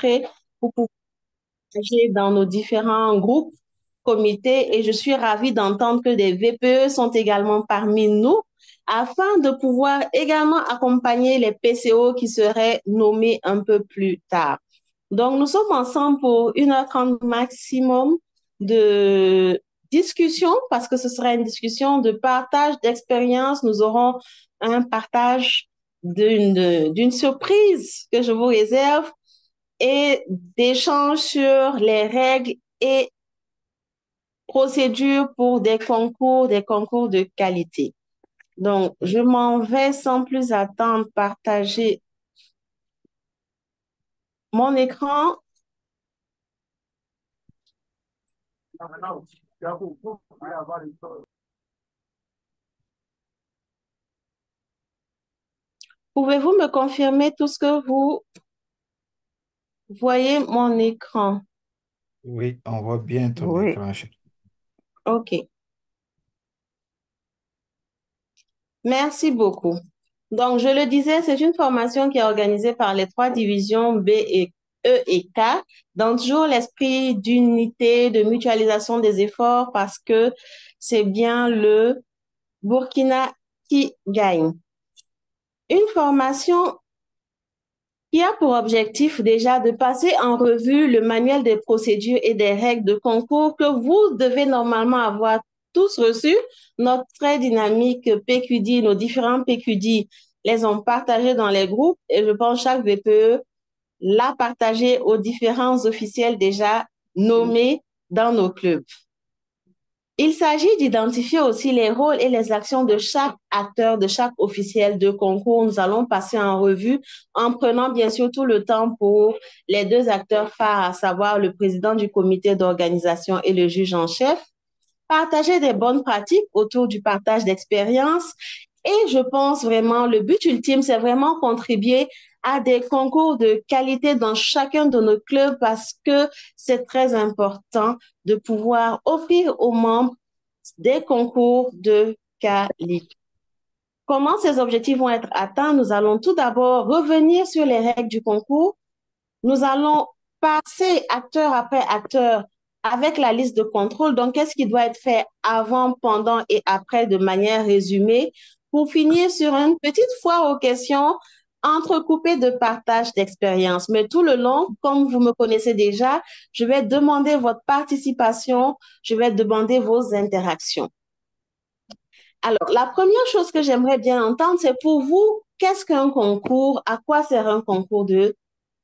rencontrer pour pouvoir partager dans nos différents groupes, comités, et je suis ravie d'entendre que des VPE sont également parmi nous afin de pouvoir également accompagner les PCO qui seraient nommés un peu plus tard. Donc, nous sommes ensemble pour 1h30 maximum de discussion parce que ce sera une discussion de partage d'expérience. Nous aurons un partage d'une surprise que je vous réserve et d'échanges sur les règles et procédures pour des concours de qualité. Donc, je m'en vais sans plus attendre partager mon écran. Pouvez-vous me confirmer tout ce que vous voyez mon écran? Oui, on voit bien ton Oui, écran. OK. Merci beaucoup. Donc, je le disais, c'est une formation qui est organisée par les trois divisions B et E et K, dans toujours l'esprit d'unité, de mutualisation des efforts, parce que c'est bien le Burkina qui gagne. Une formation qui a pour objectif déjà de passer en revue le manuel des procédures et des règles de concours que vous devez normalement avoir tous reçus. Notre très dynamique PQD, nos différents PQD les ont partagés dans les groupes et je pense chaque VPE l'a partagé aux différents officiels déjà nommés dans nos clubs. Il s'agit d'identifier aussi les rôles et les actions de chaque acteur, de chaque officiel de concours. Nous allons passer en revue en prenant bien sûr tout le temps pour les deux acteurs phares, à savoir le président du comité d'organisation et le juge en chef. Partager des bonnes pratiques autour du partage d'expériences. Et je pense vraiment, le but ultime, c'est vraiment contribuer à des concours de qualité dans chacun de nos clubs parce que c'est très important de pouvoir offrir aux membres des concours de qualité. Comment ces objectifs vont être atteints? Nous allons tout d'abord revenir sur les règles du concours. Nous allons passer acteur après acteur avec la liste de contrôle. Donc, qu'est-ce qui doit être fait avant, pendant et après de manière résumée pour finir sur une petite foire aux questions entrecoupée de partage d'expérience. Mais tout le long, comme vous me connaissez déjà, je vais demander votre participation, je vais demander vos interactions. Alors, la première chose que j'aimerais bien entendre, c'est pour vous, qu'est-ce qu'un concours? À quoi sert un concours de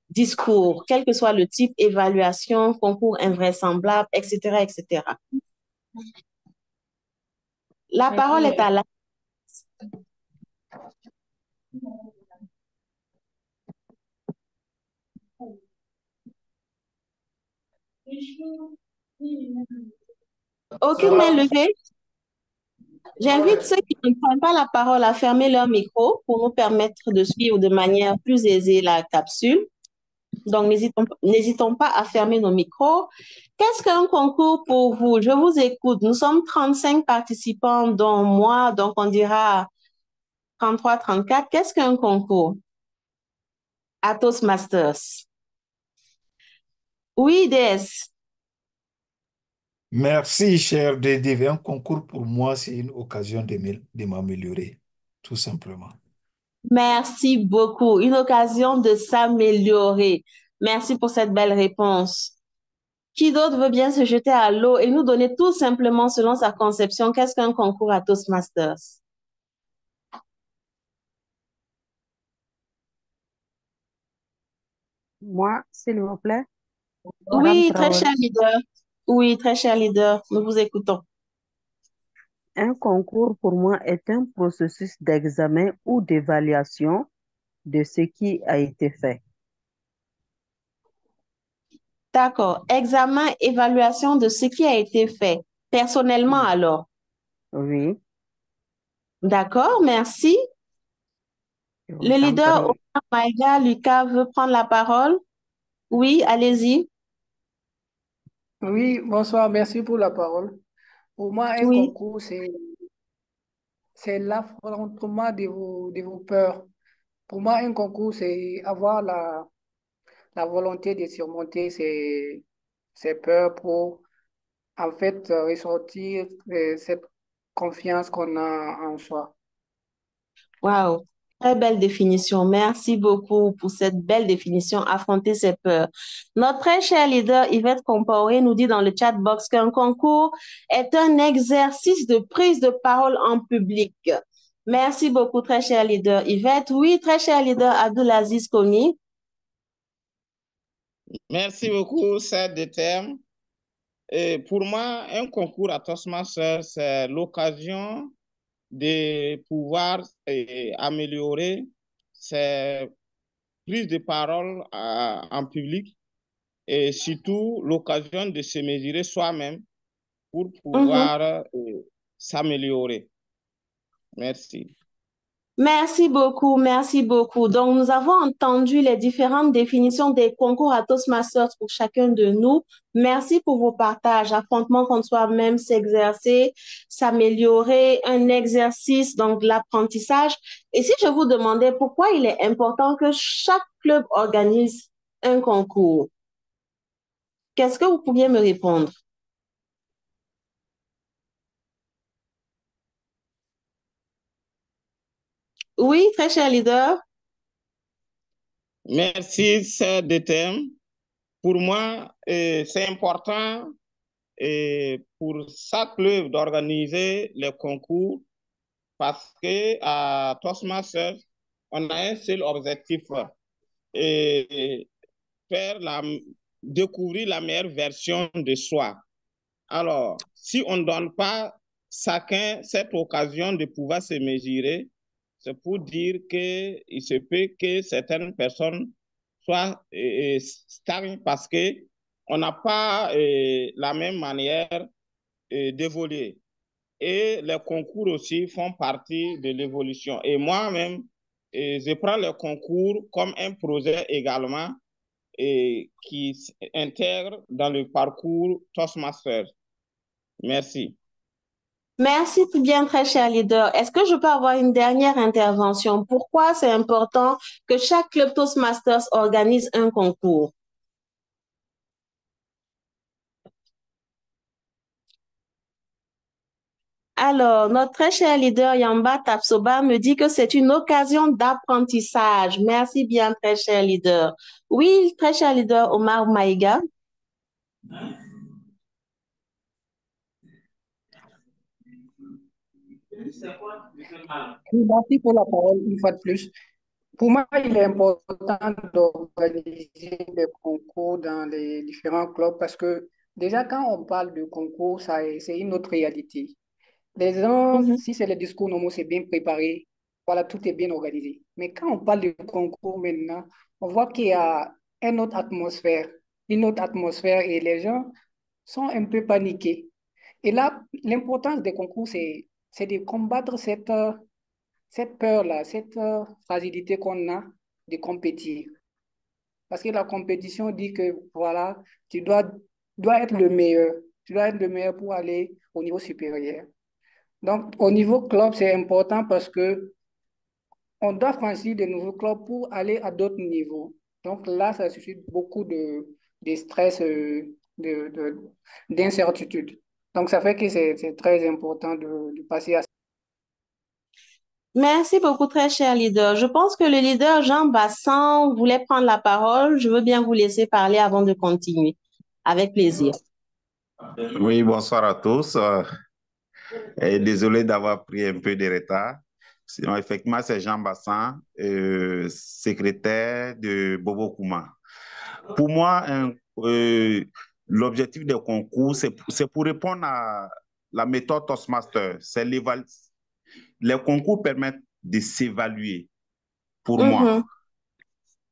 discours, quel que soit le type, évaluation, concours invraisemblable, etc., etc. La parole est à la... Aucune main levée. J'invite ceux qui ne prennent pas la parole à fermer leur micro pour nous permettre de suivre de manière plus aisée la capsule. Donc, n'hésitons pas à fermer nos micros. Qu'est-ce qu'un concours pour vous? Je vous écoute. Nous sommes 35 participants, dont moi, donc on dira 33, 34. Qu'est-ce qu'un concours? Atos Masters. Oui, DS. Merci, cher Dédé. Un concours pour moi, c'est une occasion de m'améliorer, tout simplement. Merci beaucoup. Une occasion de s'améliorer. Merci pour cette belle réponse. Qui d'autre veut bien se jeter à l'eau et nous donner tout simplement, selon sa conception, qu'est-ce qu'un concours à Toastmasters? moi, s'il vous plaît, Madame Oui, très Traoré. cher leader. Oui, très cher leader. Nous vous écoutons. Un concours pour moi est un processus d'examen ou d'évaluation de ce qui a été fait. D'accord. Examen, évaluation de ce qui a été fait. Personnellement, alors. Oui, D'accord, merci. je vous Le en leader prie. Omar Maïga, Lucas, veut prendre la parole. Oui, allez-y. Oui, bonsoir, merci pour la parole. Pour moi, un Oui. concours, c'est l'affrontement de vos peurs. Pour moi, un concours, c'est avoir la volonté de surmonter ces peurs pour en fait ressortir cette confiance qu'on a en soi. Wow, très belle définition. Merci beaucoup pour cette belle définition, affronter ses peurs. Notre très cher leader Yvette Compaoré nous dit dans le chat box qu'un concours est un exercice de prise de parole en public. Merci beaucoup, très cher leader Yvette. Oui, très cher leader Abdulaziz Koni. Merci beaucoup, c'est des termes. Et pour moi, un concours à Toastmasters, c'est l'occasion de pouvoir améliorer ses prises de parole en public et surtout l'occasion de se mesurer soi-même pour pouvoir s'améliorer. Merci. Merci beaucoup, merci beaucoup. Donc, nous avons entendu les différentes définitions des concours à Toastmasters pour chacun de nous. Merci pour vos partages. Affrontement contre soi-même, s'exercer, s'améliorer, un exercice, donc l'apprentissage. Et si je vous demandais pourquoi il est important que chaque club organise un concours, qu'est-ce que vous pourriez me répondre? Oui, très cher leader. Merci, c'est des thèmes. Pour moi, c'est important pour chaque club d'organiser les concours parce que à Toastmasters, on a un seul objectif et découvrir la meilleure version de soi. Alors, si on ne donne pas chacun cette occasion de pouvoir se mesurer, c'est pour dire qu'il se peut que certaines personnes soient stagnent parce qu'on n'a pas la même manière d'évoluer. Et les concours aussi font partie de l'évolution. Et moi-même, je prends le concours comme un projet également qui intègre dans le parcours Toastmasters. Merci. Merci bien, très cher leader. Est-ce que je peux avoir une dernière intervention? Pourquoi c'est important que chaque club Toastmasters organise un concours? Alors, notre très cher leader Yamba Tapsoba me dit que c'est une occasion d'apprentissage. Merci bien, très cher leader. Oui, très cher leader Omar Maïga. Merci pour la parole une fois de plus. Pour moi, il est important d'organiser des concours dans les différents clubs parce que déjà, quand on parle de concours, c'est une autre réalité. Les gens, si c'est le discours normaux, c'est bien préparé, voilà, tout est bien organisé. Mais quand on parle de concours maintenant, on voit qu'il y a une autre atmosphère et les gens sont un peu paniqués. Et là, l'importance des concours, c'est de combattre cette peur-là, cette fragilité qu'on a de compétir. Parce que la compétition dit que, voilà, dois être le meilleur. Tu dois être le meilleur pour aller au niveau supérieur. Donc, au niveau club, c'est important parce que on doit franchir de nouveaux clubs pour aller à d'autres niveaux. Donc là, ça suscite beaucoup de stress, d'incertitude. Donc, ça fait que c'est très important de passer à ça. Merci beaucoup, très cher leader. Je pense que le leader Jean Bassan voulait prendre la parole. Je veux bien vous laisser parler avant de continuer. Avec plaisir. Oui, bonsoir à tous. Et désolé d'avoir pris un peu de retard. Sinon, effectivement, c'est Jean Bassan, secrétaire de Bobo Kouma. Pour moi, l'objectif des concours, c'est pour répondre à la méthode Toastmaster. Les concours permettent de s'évaluer, pour moi.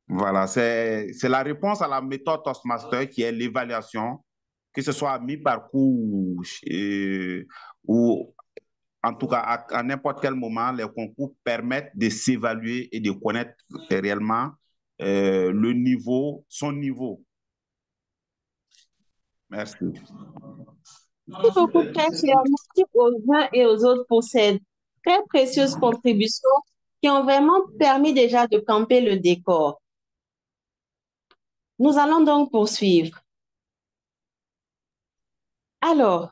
Voilà, c'est la réponse à la méthode Toastmaster qui est l'évaluation, que ce soit à mi-parcours ou en tout cas à n'importe quel moment, les concours permettent de s'évaluer et de connaître réellement le niveau, son niveau. Merci. Merci beaucoup, très cher. Merci aux uns et aux autres pour ces très précieuses contributions qui ont vraiment permis déjà de camper le décor. Nous allons donc poursuivre. Alors,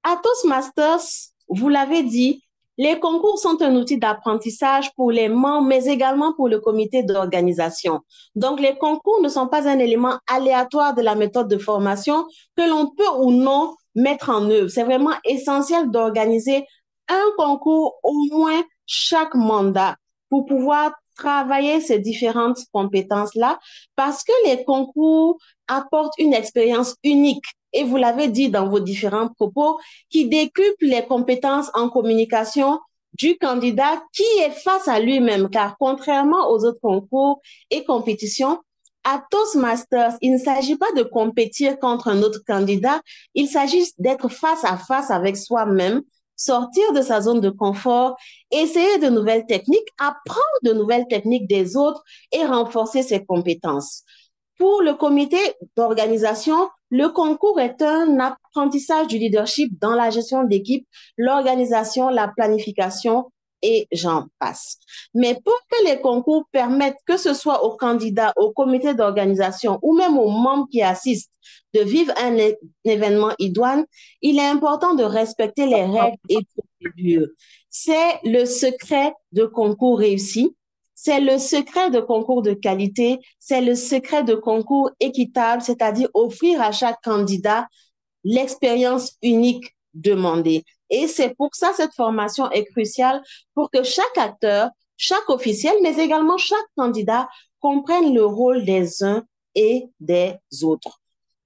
à Toastmasters, vous l'avez dit, les concours sont un outil d'apprentissage pour les membres, mais également pour le comité d'organisation. Donc, les concours ne sont pas un élément aléatoire de la méthode de formation que l'on peut ou non mettre en œuvre. C'est vraiment essentiel d'organiser un concours au moins chaque mandat pour pouvoir travailler ces différentes compétences-là, parce que les concours apportent une expérience unique. Et vous l'avez dit dans vos différents propos, qui décuple les compétences en communication du candidat qui est face à lui-même, car contrairement aux autres concours et compétitions, à Toastmasters, il ne s'agit pas de compétir contre un autre candidat, il s'agit d'être face à face avec soi-même, sortir de sa zone de confort, essayer de nouvelles techniques, apprendre de nouvelles techniques des autres et renforcer ses compétences. Pour le comité d'organisation, le concours est un apprentissage du leadership dans la gestion d'équipe, l'organisation, la planification et j'en passe. Mais pour que les concours permettent, que ce soit aux candidats, au comité d'organisation ou même aux membres qui assistent, de vivre un événement idoine, il est important de respecter les règles et procédures. C'est le secret de concours réussi. C'est le secret de concours de qualité, c'est le secret de concours équitable, c'est-à-dire offrir à chaque candidat l'expérience unique demandée. Et c'est pour ça cette formation est cruciale pour que chaque acteur, chaque officiel, mais également chaque candidat comprenne le rôle des uns et des autres.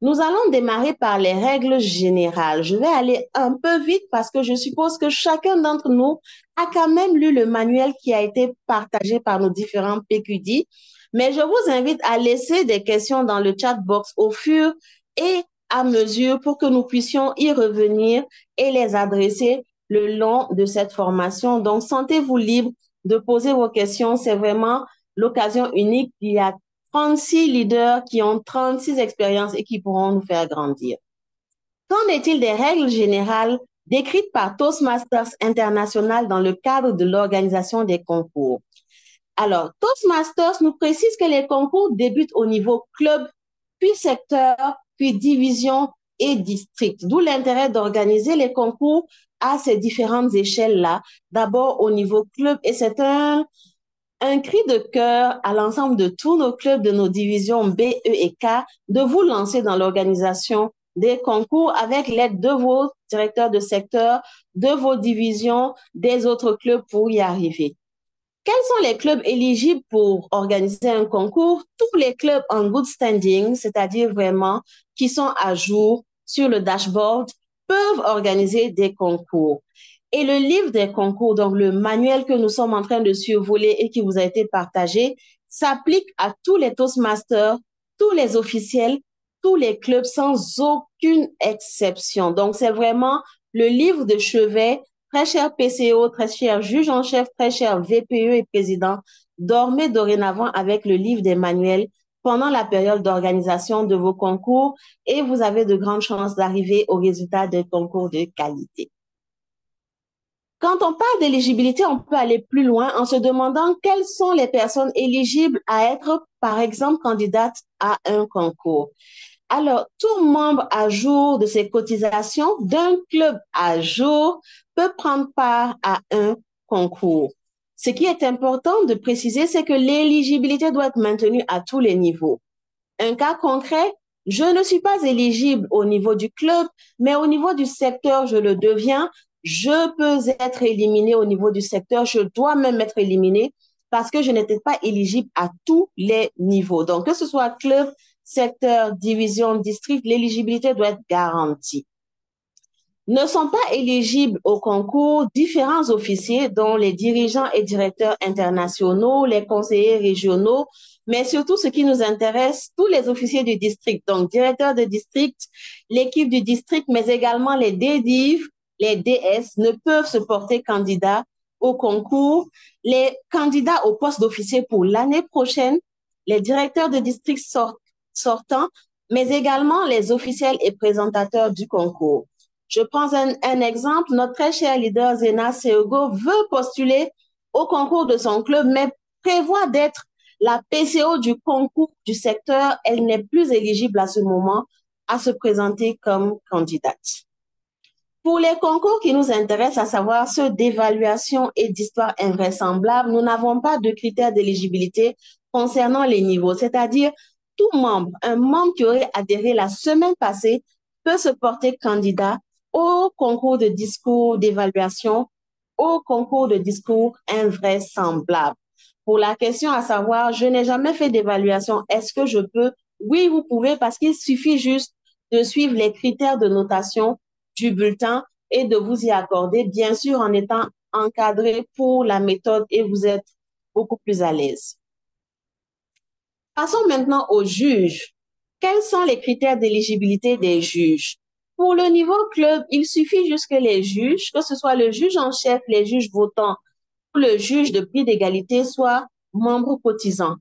Nous allons démarrer par les règles générales. Je vais aller un peu vite parce que je suppose que chacun d'entre nous a quand même lu le manuel qui a été partagé par nos différents PQD. Mais je vous invite à laisser des questions dans le chat box au fur et à mesure pour que nous puissions y revenir et les adresser le long de cette formation. Donc, sentez-vous libre de poser vos questions. C'est vraiment l'occasion unique. Il y a 36 leaders qui ont 36 expériences et qui pourront nous faire grandir. Qu'en est-il des règles générales décrites par Toastmasters International dans le cadre de l'organisation des concours? Alors, Toastmasters nous précise que les concours débutent au niveau club, puis secteur, puis division et district. D'où l'intérêt d'organiser les concours à ces différentes échelles-là. D'abord au niveau club, et c'est un cri de cœur à l'ensemble de tous nos clubs de nos divisions B, E et K de vous lancer dans l'organisation des concours avec l'aide de vos directeurs de secteur, de vos divisions, des autres clubs pour y arriver. Quels sont les clubs éligibles pour organiser un concours? Tous les clubs en good standing, c'est-à-dire vraiment qui sont à jour sur le dashboard, peuvent organiser des concours. Et le livre des concours, donc le manuel que nous sommes en train de survoler et qui vous a été partagé, s'applique à tous les Toastmasters, tous les officiels, tous les clubs sans aucune exception. Donc, c'est vraiment le livre de chevet. Très cher PCO, très cher juge en chef, très cher VPE et président, dormez dorénavant avec le livre des manuels pendant la période d'organisation de vos concours et vous avez de grandes chances d'arriver au résultat d'un concours de qualité. Quand on parle d'éligibilité, on peut aller plus loin en se demandant quelles sont les personnes éligibles à être, par exemple, candidates à un concours. Alors, tout membre à jour de ses cotisations d'un club à jour peut prendre part à un concours. Ce qui est important de préciser, c'est que l'éligibilité doit être maintenue à tous les niveaux. Un cas concret, je ne suis pas éligible au niveau du club, mais au niveau du secteur, je le deviens. Je peux être éliminé au niveau du secteur, je dois même être éliminé parce que je n'étais pas éligible à tous les niveaux. Donc, que ce soit club, secteur, division, district, l'éligibilité doit être garantie. Ne sont pas éligibles au concours différents officiers, dont les dirigeants et directeurs internationaux, les conseillers régionaux, mais surtout ce qui nous intéresse, tous les officiers du district, donc directeurs de district, l'équipe du district, mais également les DDIV, les DS ne peuvent se porter candidats au concours. Les candidats au poste d'officier pour l'année prochaine, les directeurs de district sortants, mais également les officiels et présentateurs du concours. Je prends un exemple. Notre très cher leader Zena Seogo veut postuler au concours de son club, mais prévoit d'être la PCO du concours du secteur, elle n'est plus éligible à ce moment à se présenter comme candidate. Pour les concours qui nous intéressent, à savoir ceux d'évaluation et d'histoire invraisemblable, nous n'avons pas de critères d'éligibilité concernant les niveaux, c'est-à-dire tout membre, un membre qui aurait adhéré la semaine passée peut se porter candidat au concours de discours d'évaluation, au concours de discours invraisemblable. Pour la question à savoir, je n'ai jamais fait d'évaluation, est-ce que je peux? Oui, vous pouvez parce qu'il suffit juste de suivre les critères de notation du bulletin et de vous y accorder, bien sûr en étant encadré pour la méthode et vous êtes beaucoup plus à l'aise. Passons maintenant aux juges. Quels sont les critères d'éligibilité des juges? Pour le niveau club, il suffit juste que les juges, que ce soit le juge en chef, les juges votants ou le juge de prix d'égalité, soient membres cotisants.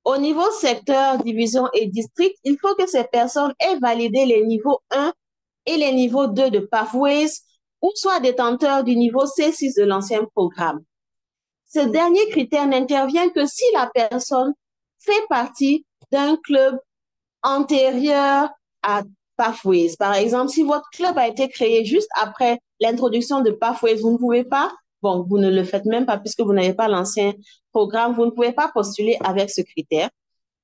Au niveau secteur, division et district, il faut que ces personnes aient validé les niveaux 1 et les niveaux 2 de Pathways ou soient détenteurs du niveau C6 de l'ancien programme. Ce dernier critère n'intervient que si la personne fait partie d'un club antérieur à Pathways. Par exemple, si votre club a été créé juste après l'introduction de Pathways, vous ne pouvez pas, bon, vous ne le faites même pas puisque vous n'avez pas l'ancien programme, vous ne pouvez pas postuler avec ce critère.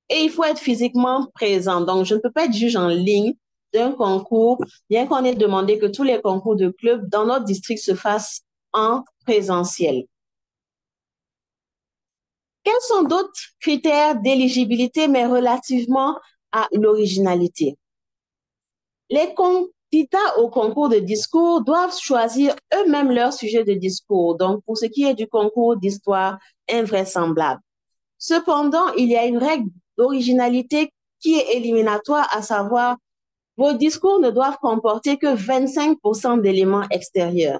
Et il faut être physiquement présent. Donc, je ne peux pas être juge en ligne d'un concours, bien qu'on ait demandé que tous les concours de club dans notre district se fassent en présentiel. Quels sont d'autres critères d'éligibilité, mais relativement à l'originalité? Les candidats au concours de discours doivent choisir eux-mêmes leur sujet de discours. Donc, pour ce qui est du concours d'histoire invraisemblable. Cependant, il y a une règle d'originalité qui est éliminatoire, à savoir, vos discours ne doivent comporter que 25% d'éléments extérieurs.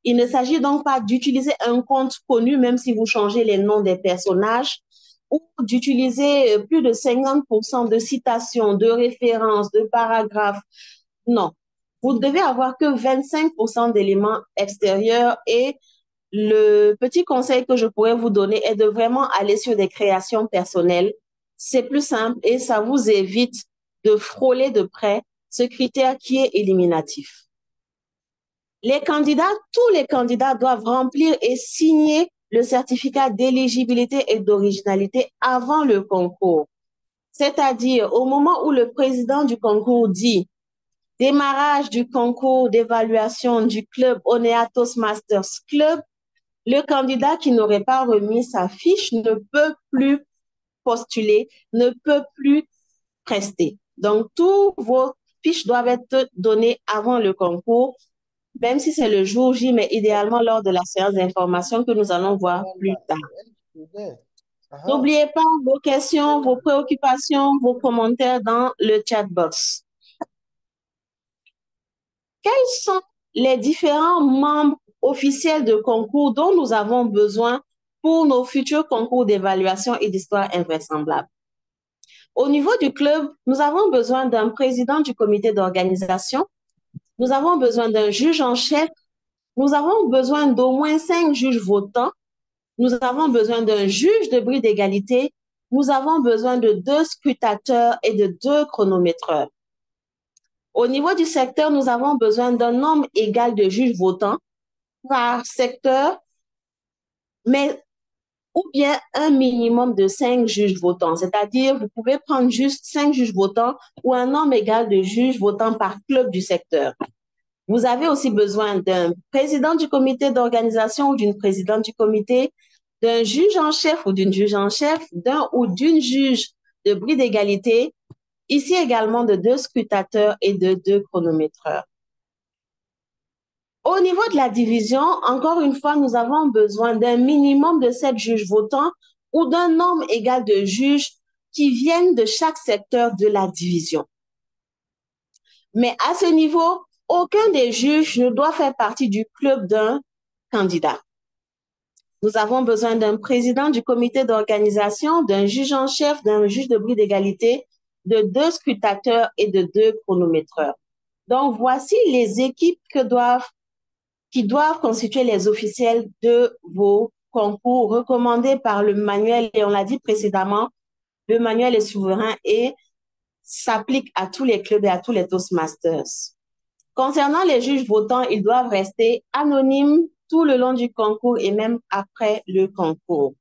Il ne s'agit donc pas d'utiliser un conte connu, même si vous changez les noms des personnages, ou d'utiliser plus de 50% de citations, de références, de paragraphes. Non, vous ne devez avoir que 25% d'éléments extérieurs et le petit conseil que je pourrais vous donner est de vraiment aller sur des créations personnelles. C'est plus simple et ça vous évite de frôler de près ce critère qui est éliminatif. Les candidats, tous les candidats doivent remplir et signer le certificat d'éligibilité et d'originalité avant le concours. C'est-à-dire, au moment où le président du concours dit « Démarrage du concours d'évaluation du club Onea Toastmasters Club », le candidat qui n'aurait pas remis sa fiche ne peut plus postuler, ne peut plus prester. Donc, tous vos fiches doivent être données avant le concours, même si c'est le jour J, mais idéalement lors de la séance d'information que nous allons voir plus tard. N'oubliez pas vos questions, vos préoccupations, vos commentaires dans le chat box. Quels sont les différents membres officiels de concours dont nous avons besoin pour nos futurs concours d'évaluation et d'histoire invraisemblable? Au niveau du club, nous avons besoin d'un président du comité d'organisation, nous avons besoin d'un juge en chef, nous avons besoin d'au moins 5 juges votants, nous avons besoin d'un juge de bris d'égalité, nous avons besoin de 2 scrutateurs et de 2 chronométreurs. Au niveau du secteur, nous avons besoin d'un nombre égal de juges votants par secteur, mais ou bien un minimum de 5 juges votants. C'est-à-dire, vous pouvez prendre juste 5 juges votants ou un nombre égal de juges votants par club du secteur. Vous avez aussi besoin d'un président du comité d'organisation ou d'une présidente du comité, d'un juge en chef ou d'une juge en chef, d'un ou d'une juge de bris d'égalité, ici également de 2 scrutateurs et de 2 chronométreurs. Au niveau de la division, encore une fois, nous avons besoin d'un minimum de 7 juges votants ou d'un nombre égal de juges qui viennent de chaque secteur de la division. Mais à ce niveau, aucun des juges ne doit faire partie du club d'un candidat. Nous avons besoin d'un président du comité d'organisation, d'un juge en chef, d'un juge de bris d'égalité, de 2 scrutateurs et de 2 chronométreurs. Donc, voici les équipes qui doivent constituer les officiels de vos concours recommandé par le manuel, et on l'a dit précédemment, le manuel est souverain et s'applique à tous les clubs et à tous les Toastmasters. Concernant les juges votants, ils doivent rester anonymes tout le long du concours et même après le concours.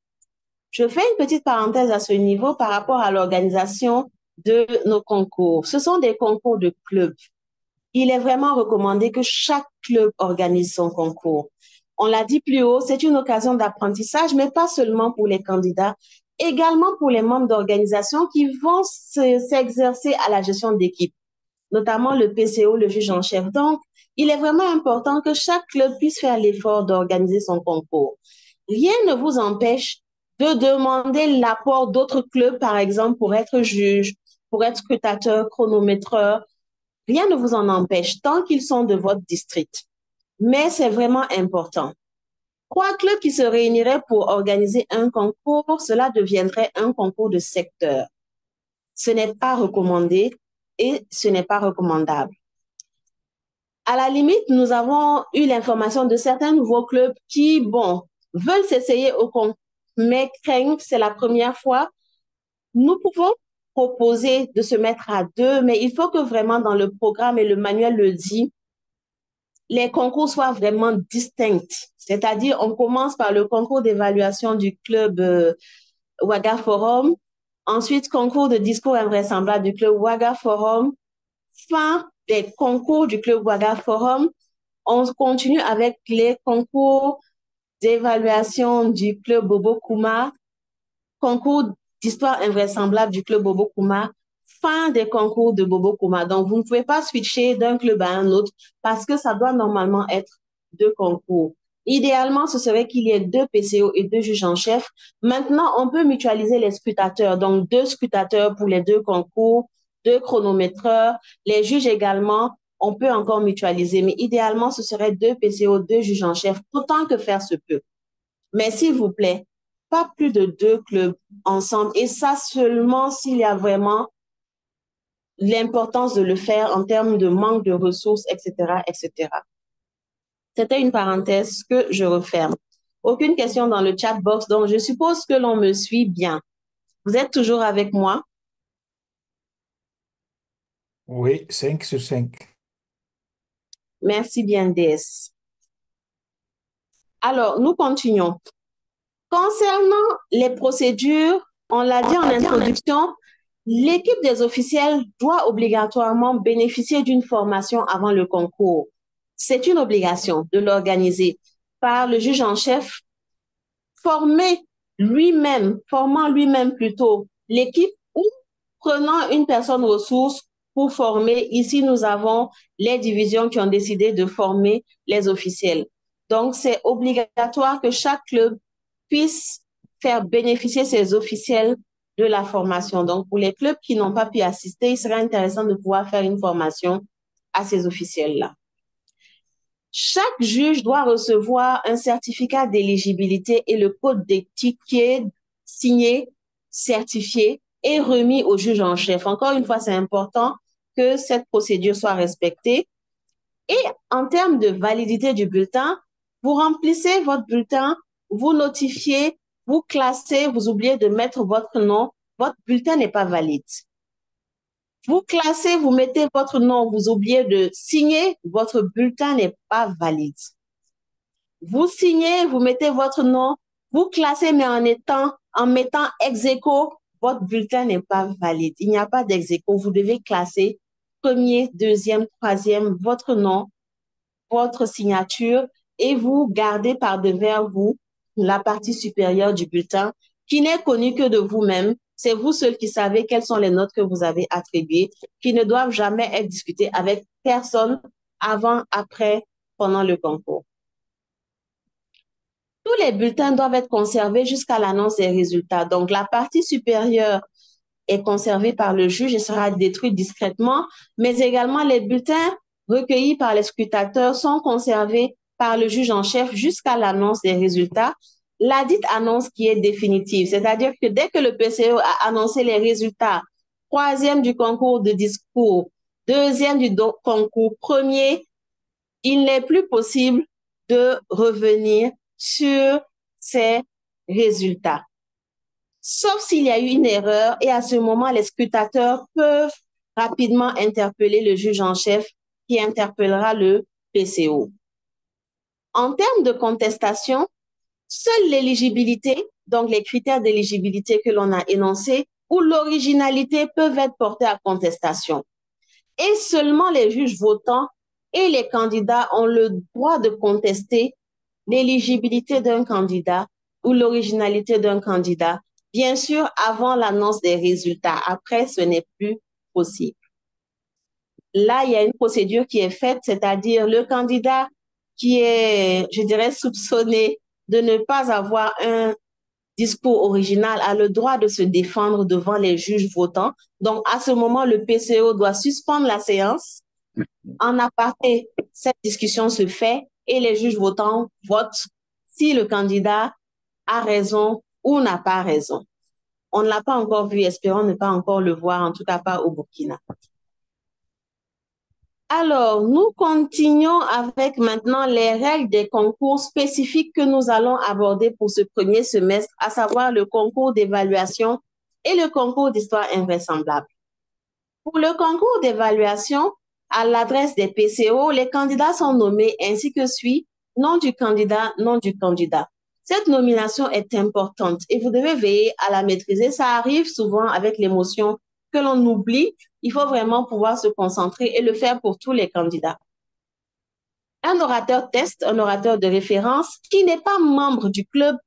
Je fais une petite parenthèse à ce niveau par rapport à l'organisation de nos concours. Ce sont des concours de clubs. Il est vraiment recommandé que chaque club organise son concours. On l'a dit plus haut, c'est une occasion d'apprentissage, mais pas seulement pour les candidats, également pour les membres d'organisation qui vont s'exercer à la gestion d'équipe, notamment le PCO, le juge en chef. Donc, il est vraiment important que chaque club puisse faire l'effort d'organiser son concours. Rien ne vous empêche de demander l'apport d'autres clubs, par exemple, pour être juge, pour être scrutateur, chronométreur. Rien ne vous en empêche tant qu'ils sont de votre district. Mais c'est vraiment important. 3 clubs qui se réuniraient pour organiser un concours, cela deviendrait un concours de secteur. Ce n'est pas recommandé et ce n'est pas recommandable. À la limite, nous avons eu l'information de certains nouveaux clubs qui, veulent s'essayer au concours, mais craignent que c'est la première fois. Nous pouvons proposer de se mettre à 2, mais il faut que vraiment dans le programme, et le manuel le dit, les concours soient vraiment distincts. C'est-à-dire, on commence par le concours d'évaluation du club Ouaga Forum, ensuite concours de discours invraisemblable du club Ouaga Forum, fin des concours du club Ouaga Forum, on continue avec les concours d'évaluation du club Bobo Kouma, concours d'histoire invraisemblable du club Bobo Kouma, fin des concours de Bobo Kouma. Donc, vous ne pouvez pas switcher d'un club à un autre parce que ça doit normalement être 2 concours. Idéalement, ce serait qu'il y ait 2 PCO et 2 juges en chef. Maintenant, on peut mutualiser les scrutateurs. Donc, 2 scrutateurs pour les 2 concours, 2 chronométreurs. Les juges également, on peut encore mutualiser. Mais idéalement, ce serait 2 PCO, 2 juges en chef, autant que faire se peut. Mais s'il vous plaît, pas plus de 2 clubs ensemble. Et ça seulement s'il y a vraiment l'importance de le faire en termes de manque de ressources, etc., etc. C'était une parenthèse que je referme. Aucune question dans le chat box, donc je suppose que l'on me suit bien. Vous êtes toujours avec moi? Oui, 5 sur 5. Merci bien, DS. Alors, nous continuons. Concernant les procédures, on l'a dit en introduction, l'équipe des officiels doit obligatoirement bénéficier d'une formation avant le concours. C'est une obligation de l'organiser par le juge en chef, formant lui-même plutôt l'équipe ou prenant une personne ressource pour former. Ici, nous avons les divisions qui ont décidé de former les officiels. Donc, c'est obligatoire que chaque club puisse faire bénéficier ses officiels de la formation. Donc, pour les clubs qui n'ont pas pu assister, il serait intéressant de pouvoir faire une formation à ces officiels-là. Chaque juge doit recevoir un certificat d'éligibilité et le code d'éthique qui est signé, certifié et remis au juge en chef. Encore une fois, c'est important que cette procédure soit respectée. Et en termes de validité du bulletin, vous remplissez votre bulletin, vous notifiez, vous classez, vous oubliez de mettre votre nom, votre bulletin n'est pas valide. Vous classez, vous mettez votre nom, vous oubliez de signer, votre bulletin n'est pas valide. Vous signez, vous mettez votre nom, vous classez, mais en mettant ex aequo, votre bulletin n'est pas valide. Il n'y a pas d'ex aequo. Vous devez classer premier, deuxième, troisième, votre nom, votre signature, et vous gardez par devers vous la partie supérieure du bulletin qui n'est connue que de vous-même. C'est vous seul qui savez quelles sont les notes que vous avez attribuées, qui ne doivent jamais être discutées avec personne avant, après, pendant le concours. Tous les bulletins doivent être conservés jusqu'à l'annonce des résultats. Donc, la partie supérieure est conservée par le juge et sera détruite discrètement, mais également les bulletins recueillis par les scrutateurs sont conservés par le juge en chef jusqu'à l'annonce des résultats, la dite annonce qui est définitive. C'est-à-dire que dès que le PCO a annoncé les résultats, 3e du concours de discours, 2e du concours, 1er, il n'est plus possible de revenir sur ces résultats. Sauf s'il y a eu une erreur et à ce moment, les scrutateurs peuvent rapidement interpeller le juge en chef qui interpellera le PCO. En termes de contestation, seule l'éligibilité, donc les critères d'éligibilité que l'on a énoncés, ou l'originalité peuvent être portés à contestation. Et seulement les juges votants et les candidats ont le droit de contester l'éligibilité d'un candidat ou l'originalité d'un candidat, bien sûr avant l'annonce des résultats. Après, ce n'est plus possible. Là, il y a une procédure qui est faite, c'est-à-dire le candidat qui est, je dirais, soupçonné de ne pas avoir un discours original a le droit de se défendre devant les juges votants. Donc, à ce moment, le PCO doit suspendre la séance. En aparté, cette discussion se fait et les juges votants votent si le candidat a raison ou n'a pas raison. On ne l'a pas encore vu, espérons ne pas encore le voir, en tout cas pas au Burkina. Alors, nous continuons avec maintenant les règles des concours spécifiques que nous allons aborder pour ce premier semestre, à savoir le concours d'évaluation et le concours d'histoire invraisemblable. Pour le concours d'évaluation, à l'adresse des PCO, les candidats sont nommés ainsi que suit: nom du candidat, nom du candidat. Cette nomination est importante et vous devez veiller à la maîtriser. Ça arrive souvent avec l'émotion que l'on oublie. Il faut vraiment pouvoir se concentrer et le faire pour tous les candidats. Un orateur test, un orateur de référence qui n'est pas membre du club,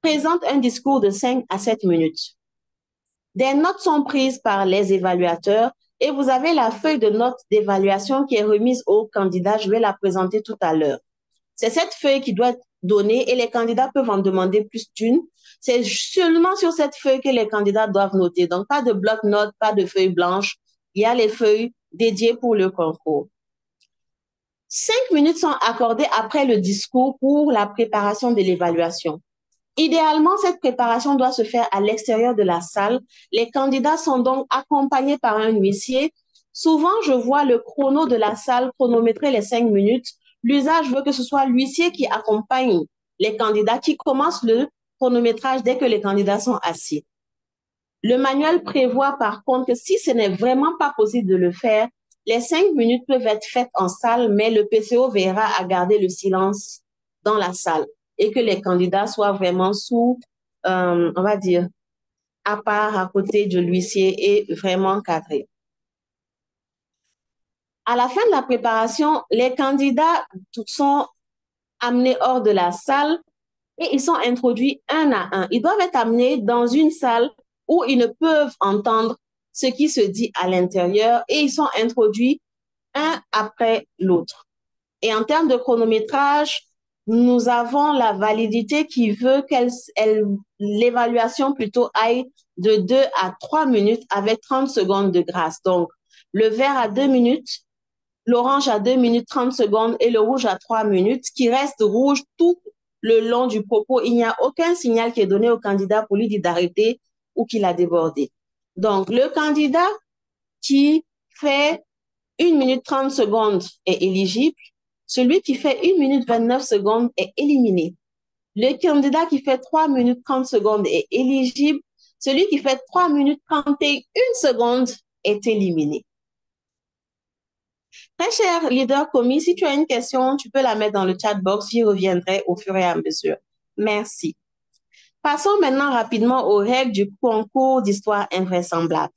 présente un discours de 5 à 7 minutes. Des notes sont prises par les évaluateurs et vous avez la feuille de notes d'évaluation qui est remise aux candidats. Je vais la présenter tout à l'heure. C'est cette feuille qui doit être donnée et les candidats peuvent en demander plus d'une. C'est seulement sur cette feuille que les candidats doivent noter. Donc, pas de bloc-notes, pas de feuilles blanches. Il y a les feuilles dédiées pour le concours. 5 minutes sont accordées après le discours pour la préparation de l'évaluation. Idéalement, cette préparation doit se faire à l'extérieur de la salle. Les candidats sont donc accompagnés par un huissier. Souvent, je vois le chrono de la salle chronométrer les 5 minutes. L'usage veut que ce soit l'huissier qui accompagne les candidats, qui commence le chronométrage dès que les candidats sont assis. Le manuel prévoit par contre que si ce n'est vraiment pas possible de le faire, les 5 minutes peuvent être faites en salle, mais le PCO veillera à garder le silence dans la salle et que les candidats soient vraiment sous, on va dire, à part, à côté de l'huissier et vraiment cadrés. À la fin de la préparation, les candidats sont amenés hors de la salle et ils sont introduits un à un. Ils doivent être amenés dans une salle où ils ne peuvent entendre ce qui se dit à l'intérieur et ils sont introduits un après l'autre. Et en termes de chronométrage, nous avons la validité qui veut que l'évaluation plutôt aille de 2 à 3 minutes avec 30 secondes de grâce. Donc, le vert à 2 minutes, l'orange à 2 minutes 30 secondes et le rouge à 3 minutes, qui reste rouge tout le long du propos. Il n'y a aucun signal qui est donné au candidat pour lui dire d'arrêter ou qu'il a débordé. Donc, le candidat qui fait 1 minute 30 secondes est éligible. Celui qui fait 1 minute 29 secondes est éliminé. Le candidat qui fait 3 minutes 30 secondes est éligible. Celui qui fait 3 minutes 31 secondes est éliminé. Très cher leader commis, si tu as une question, tu peux la mettre dans le chat box. J'y reviendrai au fur et à mesure. Merci. Passons maintenant rapidement aux règles du concours d'histoire invraisemblable.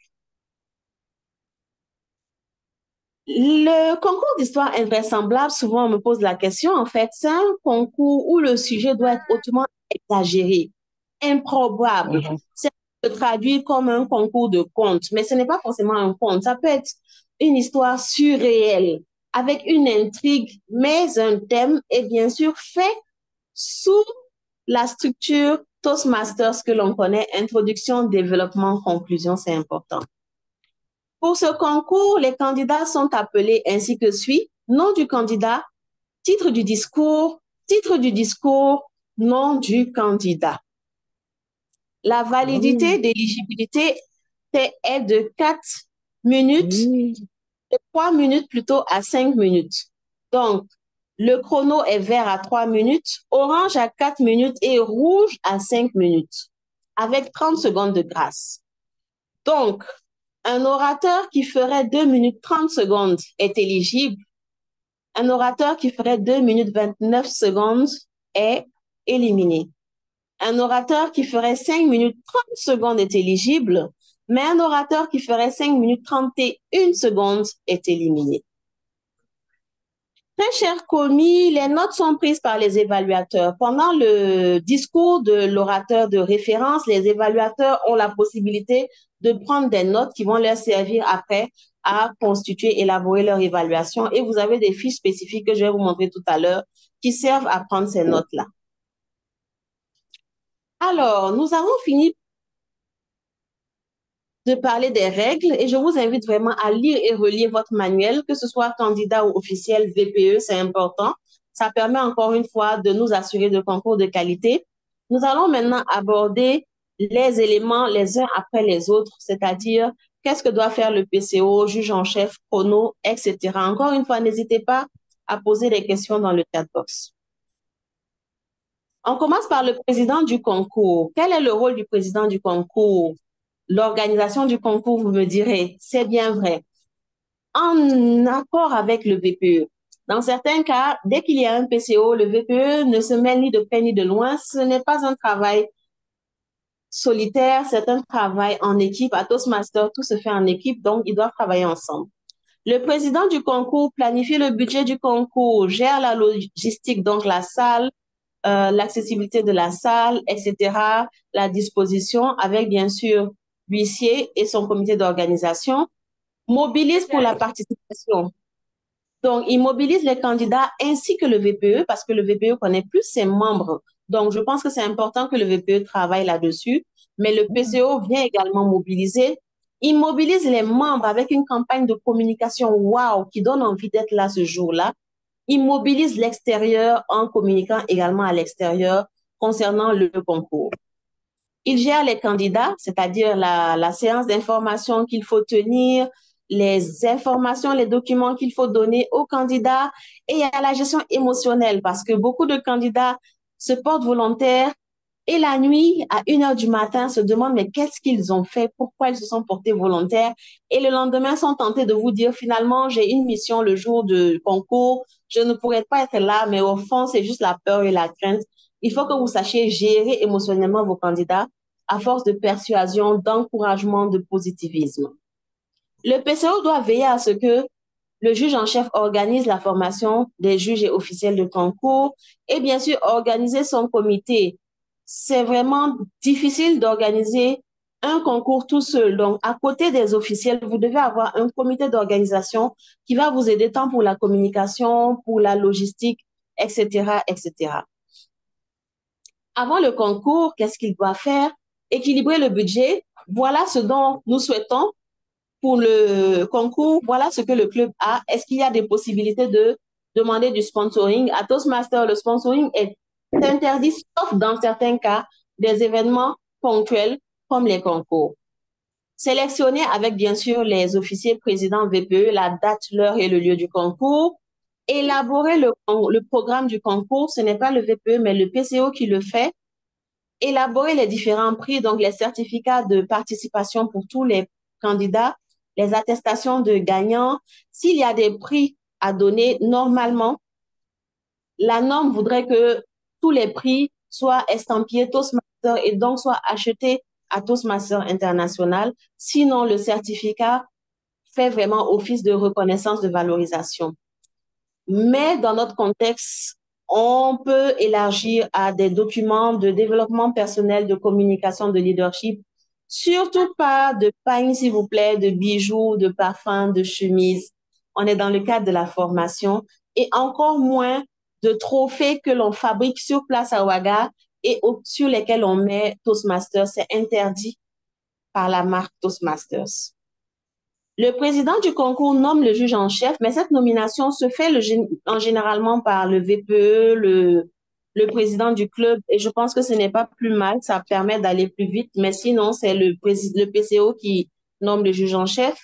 Le concours d'histoire invraisemblable, souvent on me pose la question, en fait, c'est un concours où le sujet doit être hautement exagéré, improbable. C'est traduit comme un concours de contes, mais ce n'est pas forcément un conte. Ça peut être une histoire surréelle, avec une intrigue, mais un thème, et bien sûr fait sous la structure Toastmasters que l'on connaît, introduction, développement, conclusion, c'est important. Pour ce concours, les candidats sont appelés ainsi que suit: nom du candidat, titre du discours, nom du candidat. La validité d'éligibilité est de 4 minutes, de 3 minutes plutôt à 5 minutes. Donc, Le chrono est vert à 3 minutes, orange à 4 minutes et rouge à 5 minutes, avec 30 secondes de grâce. Donc, un orateur qui ferait 2 minutes 30 secondes est éligible. Un orateur qui ferait 2 minutes 29 secondes est éliminé. Un orateur qui ferait 5 minutes 30 secondes est éligible, mais un orateur qui ferait 5 minutes 31 secondes est éliminé. Très chers commis, les notes sont prises par les évaluateurs. Pendant le discours de l'orateur de référence, les évaluateurs ont la possibilité de prendre des notes qui vont leur servir après à constituer, élaborer leur évaluation. Et vous avez des fiches spécifiques que je vais vous montrer tout à l'heure qui servent à prendre ces notes-là. Alors, nous avons fini de parler des règles et je vous invite vraiment à lire et relire votre manuel, que ce soit candidat ou officiel VPE, c'est important. Ça permet encore une fois de nous assurer de concours de qualité. Nous allons maintenant aborder les éléments les uns après les autres, c'est-à-dire qu'est-ce que doit faire le PCO, juge en chef, chrono, etc. Encore une fois, n'hésitez pas à poser des questions dans le chat box. On commence par le président du concours. Quel est le rôle du président du concours? L'organisation du concours, vous me direz, c'est bien vrai. En accord avec le VPE. Dans certains cas, dès qu'il y a un PCO, le VPE ne se mêle ni de près ni de loin. Ce n'est pas un travail solitaire, c'est un travail en équipe. À Toastmasters, tout se fait en équipe, donc ils doivent travailler ensemble. Le président du concours planifie le budget du concours, gère la logistique, donc la salle, l'accessibilité de la salle, etc., la disposition avec bien sûr l'huissier et son comité d'organisation, mobilise pour la participation. Donc, il mobilise les candidats ainsi que le VPE parce que le VPE connaît plus ses membres. Donc, je pense que c'est important que le VPE travaille là-dessus, mais le PCO vient également mobiliser. Il mobilise les membres avec une campagne de communication wow qui donne envie d'être là ce jour-là. Il mobilise l'extérieur en communiquant également à l'extérieur concernant le concours. Il gère les candidats, c'est-à-dire la séance d'information qu'il faut tenir, les informations, les documents qu'il faut donner aux candidats, et il y a la gestion émotionnelle parce que beaucoup de candidats se portent volontaires et la nuit, à 1h du matin, se demandent mais qu'est-ce qu'ils ont fait, pourquoi ils se sont portés volontaires, et le lendemain sont tentés de vous dire finalement j'ai une mission le jour du concours, je ne pourrais pas être là, mais au fond c'est juste la peur et la crainte. Il faut que vous sachiez gérer émotionnellement vos candidats à force de persuasion, d'encouragement, de positivisme. Le PCO doit veiller à ce que le juge en chef organise la formation des juges et officiels de concours et bien sûr organiser son comité. C'est vraiment difficile d'organiser un concours tout seul. Donc, à côté des officiels, vous devez avoir un comité d'organisation qui va vous aider tant pour la communication, pour la logistique, etc., etc. Avant le concours, qu'est-ce qu'il doit faire? Équilibrer le budget. Voilà ce dont nous souhaitons pour le concours. Voilà ce que le club a. Est-ce qu'il y a des possibilités de demander du sponsoring? À Toastmasters, le sponsoring est interdit, sauf dans certains cas, des événements ponctuels comme les concours. Sélectionner avec, bien sûr, les officiers présidents VPE, la date, l'heure et le lieu du concours. Élaborer le programme du concours, ce n'est pas le VPE, mais le PCO qui le fait. Élaborer les différents prix, donc les certificats de participation pour tous les candidats, les attestations de gagnants. S'il y a des prix à donner, normalement, la norme voudrait que tous les prix soient estampillés Toastmasters et donc soient achetés à Toastmasters International. Sinon, le certificat fait vraiment office de reconnaissance de valorisation. Mais dans notre contexte, on peut élargir à des documents de développement personnel, de communication, de leadership. Surtout pas de pain, s'il vous plaît, de bijoux, de parfums, de chemises. On est dans le cadre de la formation et encore moins de trophées que l'on fabrique sur place à Ouaga et sur lesquels on met Toastmasters. C'est interdit par la marque Toastmasters. Le président du concours nomme le juge en chef, mais cette nomination se fait généralement par le VPE, le président du club, et je pense que ce n'est pas plus mal, ça permet d'aller plus vite, mais sinon, c'est le PCO qui nomme le juge en chef.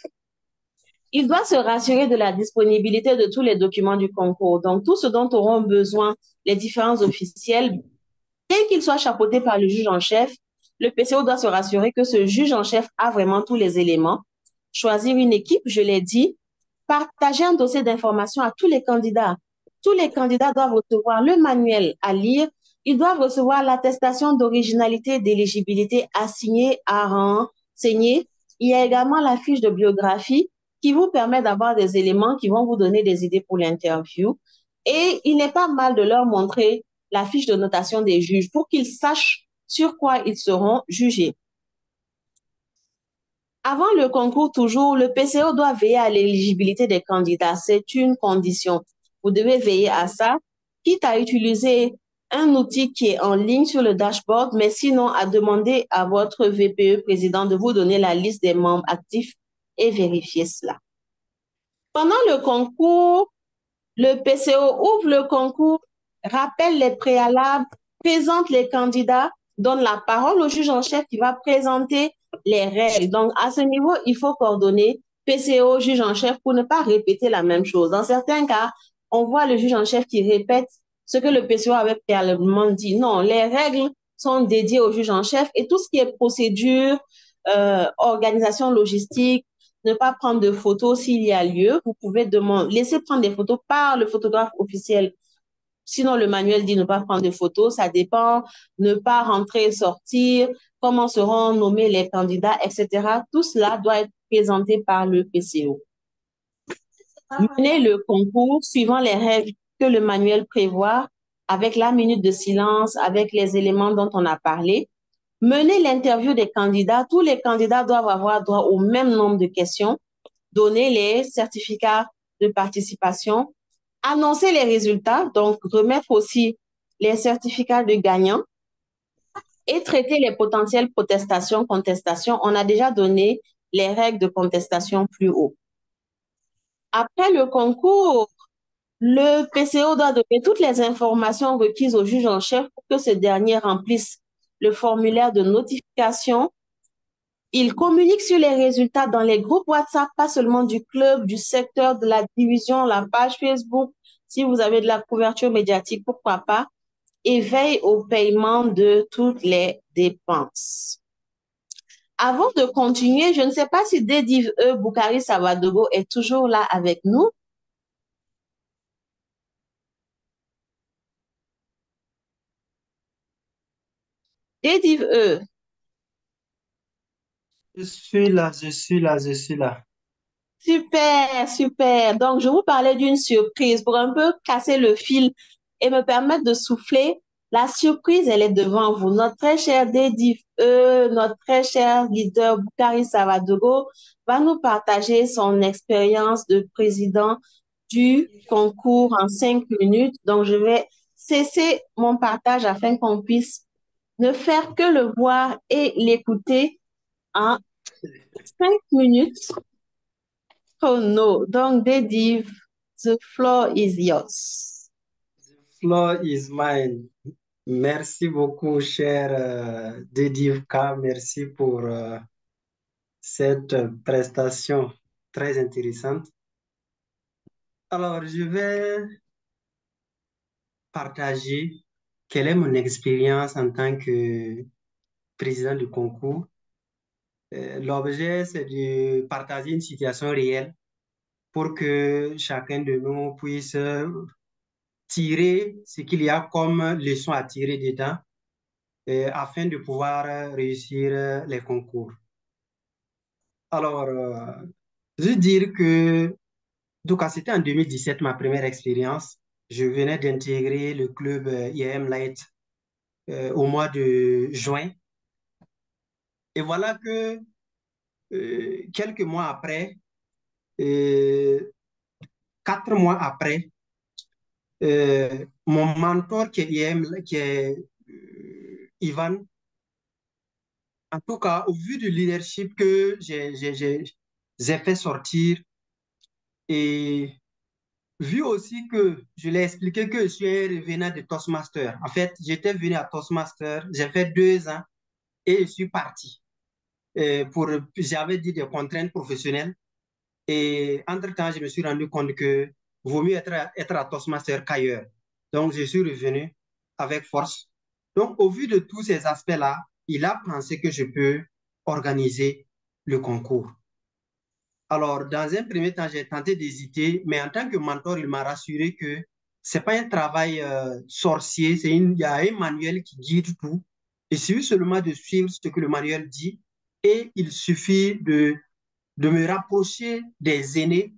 Il doit se rassurer de la disponibilité de tous les documents du concours. Donc, tout ce dont auront besoin les différents officiels, dès qu'ils soient chapeautés par le juge en chef, le PCO doit se rassurer que ce juge en chef a vraiment tous les éléments. Choisir une équipe, je l'ai dit, partager un dossier d'information à tous les candidats. Tous les candidats doivent recevoir le manuel à lire. Ils doivent recevoir l'attestation d'originalité et d'éligibilité assignée à renseigner. Il y a également la fiche de biographie qui vous permet d'avoir des éléments qui vont vous donner des idées pour l'interview. Et il n'est pas mal de leur montrer la fiche de notation des juges pour qu'ils sachent sur quoi ils seront jugés. Avant le concours, toujours, le PCO doit veiller à l'éligibilité des candidats. C'est une condition. Vous devez veiller à ça, quitte à utiliser un outil qui est en ligne sur le dashboard, mais sinon à demander à votre VPE président de vous donner la liste des membres actifs et vérifier cela. Pendant le concours, le PCO ouvre le concours, rappelle les préalables, présente les candidats, donne la parole au juge en chef qui va présenter les règles. Donc, à ce niveau, il faut coordonner PCO, juge en chef pour ne pas répéter la même chose. Dans certains cas, on voit le juge en chef qui répète ce que le PCO avait préalablement dit. Non, les règles sont dédiées au juge en chef et tout ce qui est procédure, organisation logistique, ne pas prendre de photos s'il y a lieu. Vous pouvez laisser prendre des photos par le photographe officiel. Sinon, le manuel dit ne pas prendre de photos. Ça dépend. Ne pas rentrer et sortir. Comment seront nommés les candidats, etc. Tout cela doit être présenté par le PCO. Mener le concours suivant les règles que le manuel prévoit, avec la minute de silence, avec les éléments dont on a parlé. Mener l'interview des candidats. Tous les candidats doivent avoir droit au même nombre de questions. Donner les certificats de participation. Annoncer les résultats, donc remettre aussi les certificats de gagnants. Et traiter les potentielles protestations, contestations. On a déjà donné les règles de contestation plus haut. Après le concours, le PCO doit donner toutes les informations requises au juge en chef pour que ce dernier remplisse le formulaire de notification. Il communique sur les résultats dans les groupes WhatsApp, pas seulement du club, du secteur, de la division, la page Facebook. Si vous avez de la couverture médiatique, pourquoi pas. Et veille au paiement de toutes les dépenses. Avant de continuer, je ne sais pas si Dedive Boukari Savadogo est toujours là avec nous. Dedive Je suis là, je suis là, je suis là. Super, super. Donc, je vous parlais d'une surprise pour un peu casser le fil et me permettre de souffler. La surprise, elle est devant vous. Notre très cher Dedive, notre très cher leader Boukari Savadogo va nous partager son expérience de président du concours en 5 minutes. Donc, je vais cesser mon partage afin qu'on puisse ne faire que le voir et l'écouter en 5 minutes. Oh no, donc Dedive, the floor is yours. The floor is mine. Merci beaucoup, cher Dedive K. Merci pour cette prestation très intéressante. Alors, je vais partager quelle est mon expérience en tant que président du concours. L'objet, c'est de partager une situation réelle pour que chacun de nous puisse tirer ce qu'il y a comme leçon à tirer dedans afin de pouvoir réussir les concours. Alors, je veux dire que, donc, c'était en 2017 ma première expérience. Je venais d'intégrer le club IAM Light au mois de juin. Et voilà que quelques mois après, 4 mois après, mon mentor qui est Ivan, en tout cas, au vu du leadership que j'ai fait sortir et vu aussi que je l'ai expliqué que je suis un revenant de Toastmaster. En fait, j'étais venu à Toastmaster, j'ai fait 2 ans et je suis parti. J'avais dit des contraintes professionnelles. Et entre-temps, je me suis rendu compte que vaut mieux être à Toastmaster qu'ailleurs. Donc, je suis revenu avec force. Donc, au vu de tous ces aspects-là, il a pensé que je peux organiser le concours. Alors, dans un premier temps, j'ai tenté d'hésiter, mais en tant que mentor, il m'a rassuré que c'est pas un travail sorcier, il y a un manuel qui guide tout. Il suffit seulement de suivre ce que le manuel dit et il suffit de me rapprocher des aînés,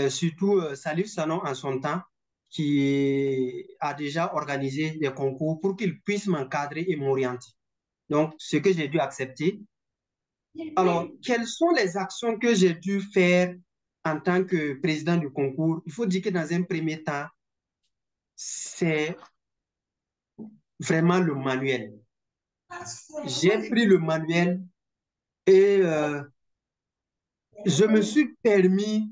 surtout Salif Sanon en son temps, qui a déjà organisé des concours pour qu'il puisse m'encadrer et m'orienter. Donc, ce que j'ai dû accepter. Alors, quelles sont les actions que j'ai dû faire en tant que président du concours? Il faut dire que dans un premier temps, c'est vraiment le manuel. J'ai pris le manuel et je me suis permis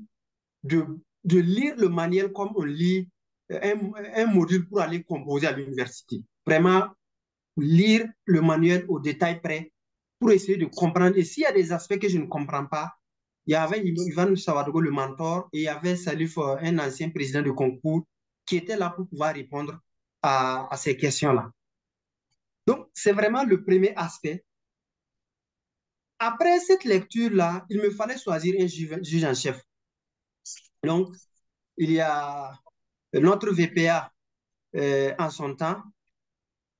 de, de lire le manuel comme on lit un module pour aller composer à l'université. Vraiment, lire le manuel au détail près pour essayer de comprendre. Et s'il y a des aspects que je ne comprends pas, il y avait Ivan Savadogo, le mentor, et il y avait Salif, un ancien président de concours, qui était là pour pouvoir répondre à ces questions-là. Donc, c'est vraiment le premier aspect. Après cette lecture-là, il me fallait choisir un juge en chef. Donc, il y a notre VPA en son temps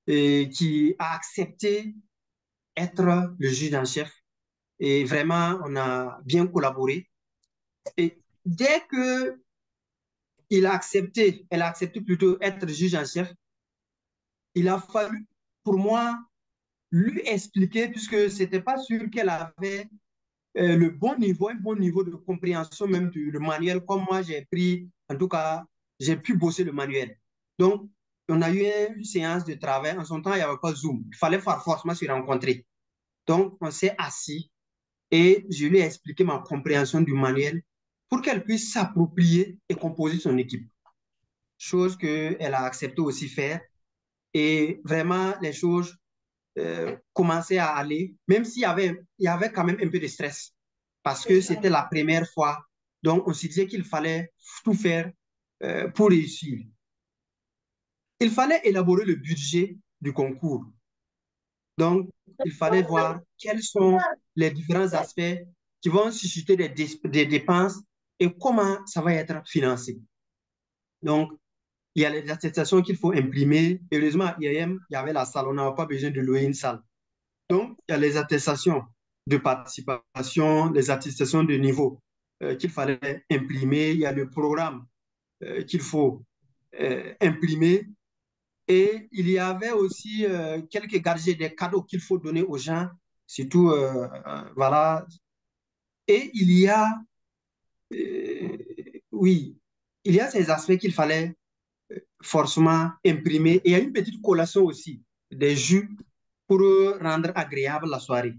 qui a accepté être le juge en chef. Et vraiment, on a bien collaboré. Et dès que elle a accepté plutôt être juge en chef, il a fallu pour moi lui expliquer, puisque ce n'était pas sûr qu'elle avait le bon niveau, un bon niveau de compréhension même du manuel, comme moi j'ai pris, en tout cas, j'ai pu bosser le manuel. Donc, on a eu une séance de travail. En son temps, il n'y avait pas Zoom. Il fallait forcément se rencontrer. Donc, on s'est assis et je lui ai expliqué ma compréhension du manuel pour qu'elle puisse s'approprier et composer son équipe. Chose qu'elle a accepté aussi faire. Et vraiment, les choses commençaient à aller, même il y avait quand même un peu de stress, parce que c'était la première fois. Donc, on se disait qu'il fallait tout faire pour réussir. Il fallait élaborer le budget du concours. Donc, il fallait voir quels sont les différents aspects qui vont susciter des dépenses et comment ça va être financé. Donc, il y a les attestations qu'il faut imprimer. Heureusement, à IAM, il y avait la salle, on n'avait pas besoin de louer une salle. Donc, il y a les attestations de participation, les attestations de niveau qu'il fallait imprimer. Il y a le programme qu'il faut imprimer. Et il y avait aussi quelques gadgets, des cadeaux qu'il faut donner aux gens, surtout, voilà. Et il y a, oui, il y a ces aspects qu'il fallait forcément imprimer. Et il y a une petite collation aussi, des jus pour rendre agréable la soirée.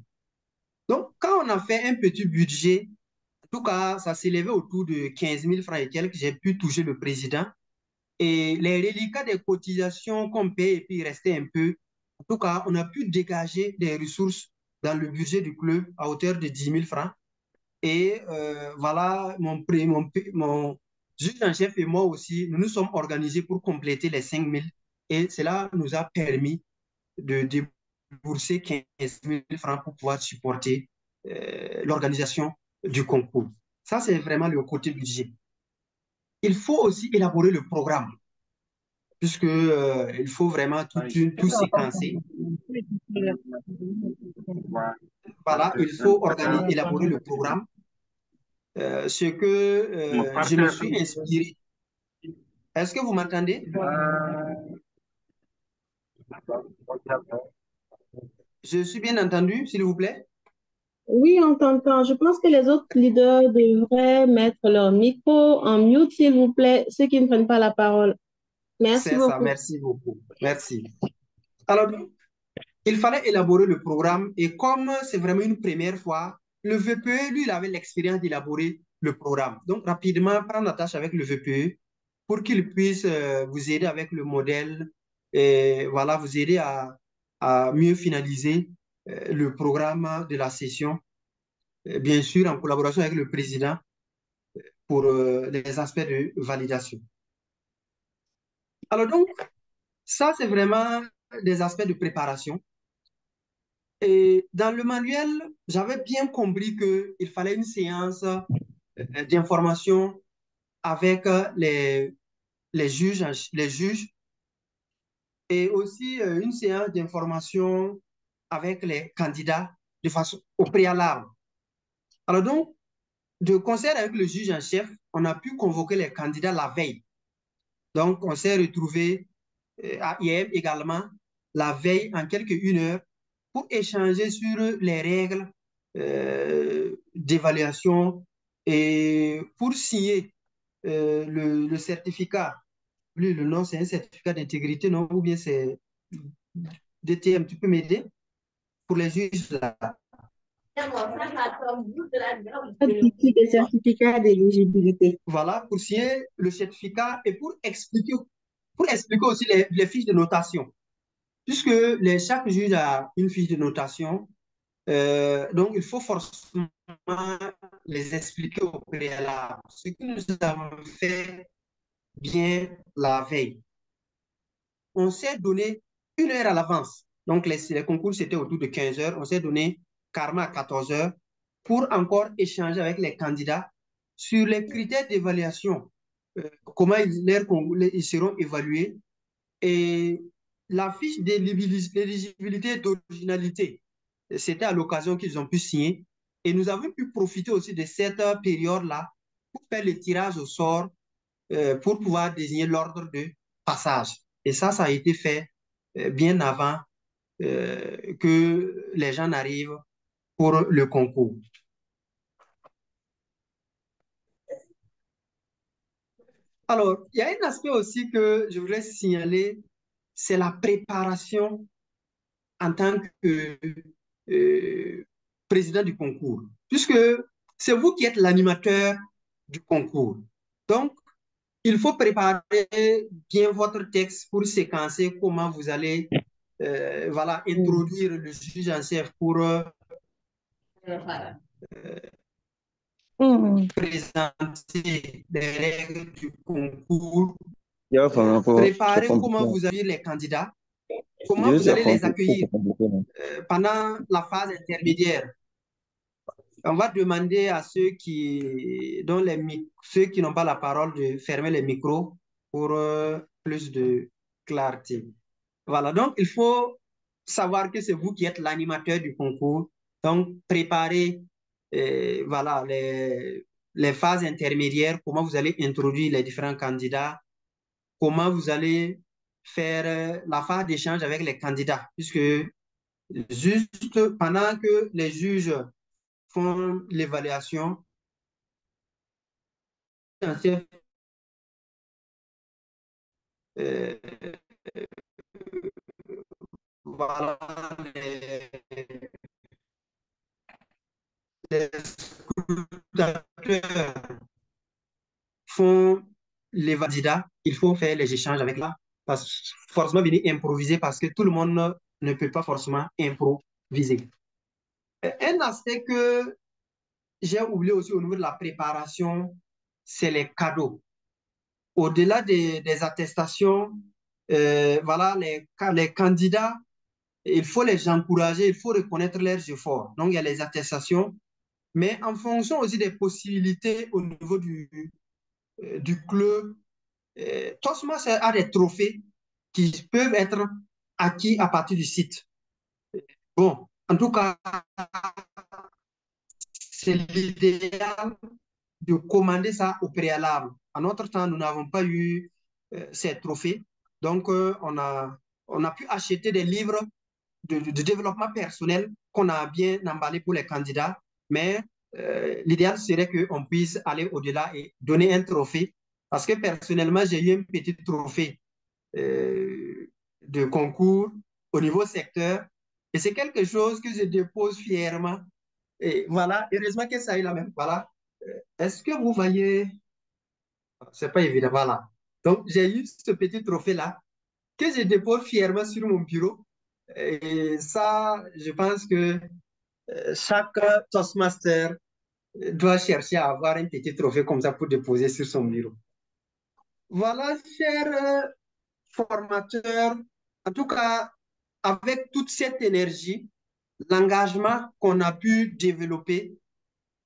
Donc, quand on a fait un petit budget, en tout cas, ça s'élevait autour de 15 000 francs et quelques, j'ai pu toucher le président. Et les reliquats des cotisations qu'on paye, et puis il restait un peu. En tout cas, on a pu dégager des ressources dans le budget du club à hauteur de 10 000 francs. Et voilà, mon juge en chef et moi aussi, nous nous sommes organisés pour compléter les 5 000. Et cela nous a permis de débourser 15 000 francs pour pouvoir supporter l'organisation du concours. Ça, c'est vraiment le côté budget. Il faut aussi élaborer le programme, puisque il faut vraiment tout séquencer. Voilà, il faut élaborer le programme. Ce que je me suis inspiré. Est-ce que vous m'entendez? Je suis bien entendu, s'il vous plaît? Oui, on t'entend. Je pense que les autres leaders devraient mettre leur micro en mute, s'il vous plaît, ceux qui ne prennent pas la parole. Merci C'est ça, beaucoup. merci beaucoup. Merci. Alors, il fallait élaborer le programme et comme c'est vraiment une première fois, le VPE, lui, il avait l'expérience d'élaborer le programme. Donc, rapidement, prendre la tâche avec le VPE pour qu'il puisse vous aider avec le modèle et voilà, vous aider à mieux finaliser le programme de la session, bien sûr en collaboration avec le président. pour les aspects de validation. Alors donc, ça, c'est vraiment des aspects de préparation. Et dans le manuel, j'avais bien compris qu'il fallait une séance d'information avec les juges et aussi une séance d'information avec les candidats de façon au préalable. Alors donc, de concert avec le juge en chef, on a pu convoquer les candidats la veille. Donc, on s'est retrouvé à IEM également la veille en quelques une heure pour échanger sur les règles d'évaluation et pour signer le certificat. Lui, le nom, c'est un certificat d'intégrité, non? Ou bien c'est DTM, tu peux m'aider pour les juges là? Des certificats d'éligibilité. Voilà, pour signer le certificat et pour expliquer aussi les fiches de notation. Puisque chaque juge a une fiche de notation, donc il faut forcément les expliquer au préalable. Ce que nous avons fait bien la veille. On s'est donné une heure à l'avance. Donc les concours, c'était autour de 15 heures. On s'est donné carrément à 14 heures pour encore échanger avec les candidats sur les critères d'évaluation, comment ils seront évalués et la fiche d'éligibilité et d'originalité. C'était à l'occasion qu'ils ont pu signer. Et nous avons pu profiter aussi de cette période-là pour faire le tirage au sort pour pouvoir désigner l'ordre de passage. Et ça a été fait bien avant que les gens n'arrivent pour le concours. Alors, il y a un aspect aussi que je voudrais signaler, c'est la préparation en tant que président du concours, puisque c'est vous qui êtes l'animateur du concours. Donc, il faut préparer bien votre texte pour séquencer comment vous allez voilà, introduire le juge en chef pour présenter les règles du concours, préparer comment vous allez les candidats, comment vous allez les accueillir pendant la phase intermédiaire. On va demander à ceux qui n'ont pas la parole de fermer les micros pour plus de clarté. Voilà, donc il faut savoir que c'est vous qui êtes l'animateur du concours. Donc, préparez voilà, les phases intermédiaires, comment vous allez introduire les différents candidats, comment vous allez faire la phase d'échange avec les candidats, puisque juste pendant que les juges font l'évaluation, voilà, les scrutateurs font les candidats, il faut faire les échanges avec là, parce forcément venir improviser parce que tout le monde ne peut pas forcément improviser. Un aspect que j'ai oublié aussi au niveau de la préparation, c'est les cadeaux. Au-delà des attestations, voilà, les candidats, il faut les encourager, il faut reconnaître leurs efforts. Donc, il y a les attestations, mais en fonction aussi des possibilités au niveau du club, Tosma a des trophées qui peuvent être acquis à partir du site. Bon, en tout cas, c'est l'idéal de commander ça au préalable. En notre temps, nous n'avons pas eu ces trophées. Donc, on a pu acheter des livres de développement personnel qu'on a bien emballé pour les candidats. Mais l'idéal serait qu'on puisse aller au-delà et donner un trophée. Parce que personnellement, j'ai eu un petit trophée de concours au niveau secteur. Et c'est quelque chose que je dépose fièrement. Et voilà, heureusement que ça a eu la même. Voilà. Est-ce que vous voyez? C'est pas évident, voilà. Donc, j'ai eu ce petit trophée-là que je dépose fièrement sur mon bureau. Et ça, je pense que chaque Toastmaster doit chercher à avoir un petit trophée comme ça pour déposer sur son bureau. Voilà, chers formateurs, en tout cas, avec toute cette énergie, l'engagement qu'on a pu développer,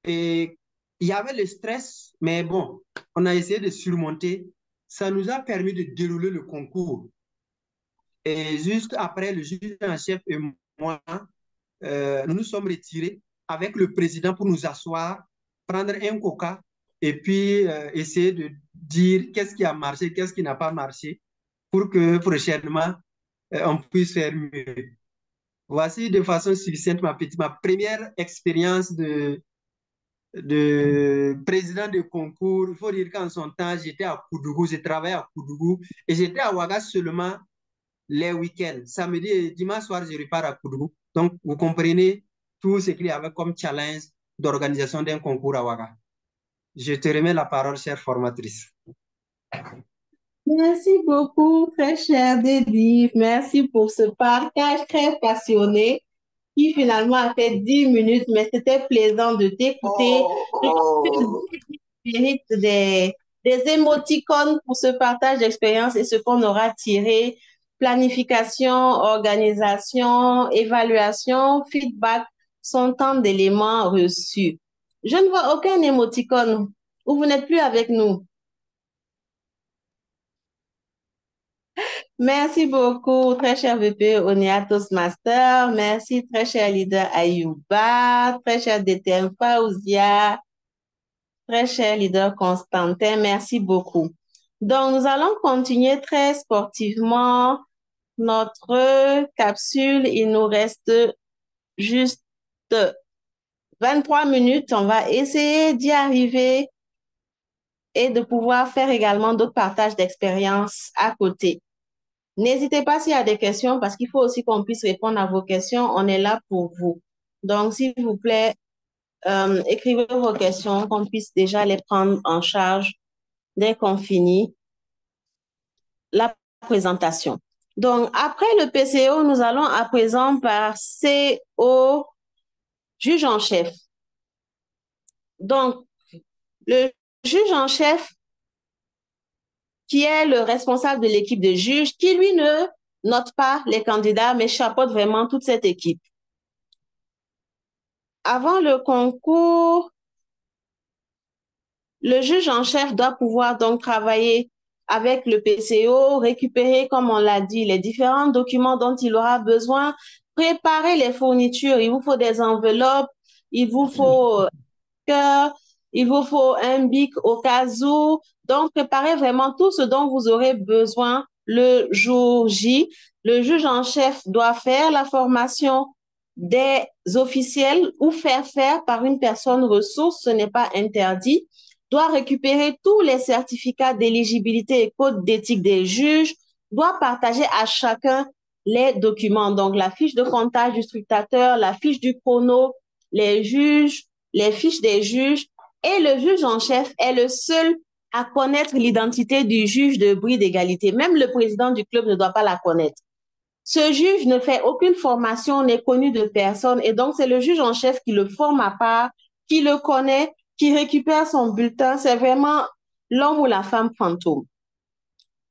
et il y avait le stress, mais bon, on a essayé de surmonter. Ça nous a permis de dérouler le concours. Et juste après, le juge en chef et moi, nous nous sommes retirés avec le président pour nous asseoir, prendre un coca et puis essayer de dire qu'est-ce qui a marché, qu'est-ce qui n'a pas marché pour que prochainement, on puisse faire mieux. Voici de façon succincte ma première expérience de président de concours. Il faut dire qu'en son temps, j'étais à Koudougou, j'ai travaillé à Koudougou et j'étais à Ouaga seulement les week-ends. Samedi et dimanche soir, je repars à Koudougou. Donc, vous comprenez tout ce qu'il y avait comme challenge d'organisation d'un concours à Ouaga. Je te remets la parole, chère formatrice. Merci beaucoup, très cher Dédi. Merci pour ce partage très passionné qui finalement a fait 10 minutes, mais c'était plaisant de t'écouter. Je pense que tu mérites des émoticônes pour ce partage d'expérience et ce qu'on aura tiré. Planification, organisation, évaluation, feedback sont tant d'éléments reçus. Je ne vois aucun émoticône ou vous n'êtes plus avec nous. Merci beaucoup, très cher VP Onia Toastmaster. Merci, très cher leader Ayouba, très cher DTM Faouzia, très cher leader Constantin. Merci beaucoup. Donc, nous allons continuer très sportivement notre capsule. Il nous reste juste 23 minutes. On va essayer d'y arriver et de pouvoir faire également d'autres partages d'expériences à côté. N'hésitez pas s'il y a des questions parce qu'il faut aussi qu'on puisse répondre à vos questions. On est là pour vous. Donc, s'il vous plaît, écrivez vos questions, qu'on puisse déjà les prendre en charge dès qu'on finit la présentation. Donc, après le PCO, nous allons à présent passer au juge en chef. Donc, le juge en chef qui est le responsable de l'équipe de juges, qui lui ne note pas les candidats, mais chapeaute vraiment toute cette équipe. Avant le concours, le juge en chef doit pouvoir donc travailler avec le PCO, récupérer, comme on l'a dit, les différents documents dont il aura besoin, préparer les fournitures. Il vous faut des enveloppes, il vous faut il vous faut un bic au cas où. Donc, préparez vraiment tout ce dont vous aurez besoin le jour J. Le juge en chef doit faire la formation des officiels ou faire par une personne ressource, ce n'est pas interdit, doit récupérer tous les certificats d'éligibilité et code d'éthique des juges, doit partager à chacun les documents, donc la fiche de comptage du scrutateur, la fiche du chrono, les juges, les fiches des juges, et le juge en chef est le seul à connaître l'identité du juge de bris d'égalité. Même le président du club ne doit pas la connaître. Ce juge ne fait aucune formation, n'est connu de personne, et donc c'est le juge en chef qui le forme à part, qui le connaît, qui récupère son bulletin. C'est vraiment l'homme ou la femme fantôme.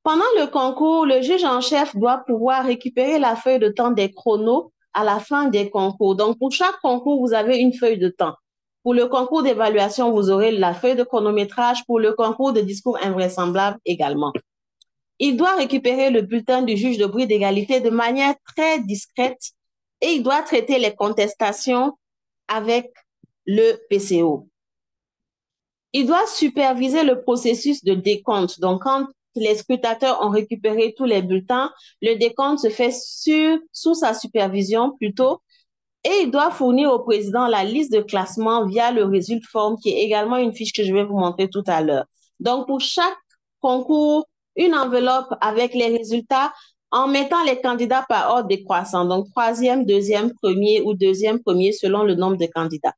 Pendant le concours, le juge en chef doit pouvoir récupérer la feuille de temps des chronos à la fin des concours. Donc, pour chaque concours, vous avez une feuille de temps. Pour le concours d'évaluation, vous aurez la feuille de chronométrage. Pour le concours de discours invraisemblable également. Il doit récupérer le bulletin du juge de bris d'égalité de manière très discrète et il doit traiter les contestations avec le PCO. Il doit superviser le processus de décompte. Donc, quand les scrutateurs ont récupéré tous les bulletins, le décompte se fait sous sa supervision plutôt, et il doit fournir au président la liste de classement via le résultat form, qui est également une fiche que je vais vous montrer tout à l'heure. Donc, pour chaque concours, une enveloppe avec les résultats en mettant les candidats par ordre décroissant, donc troisième, deuxième, premier ou deuxième, premier selon le nombre de candidats.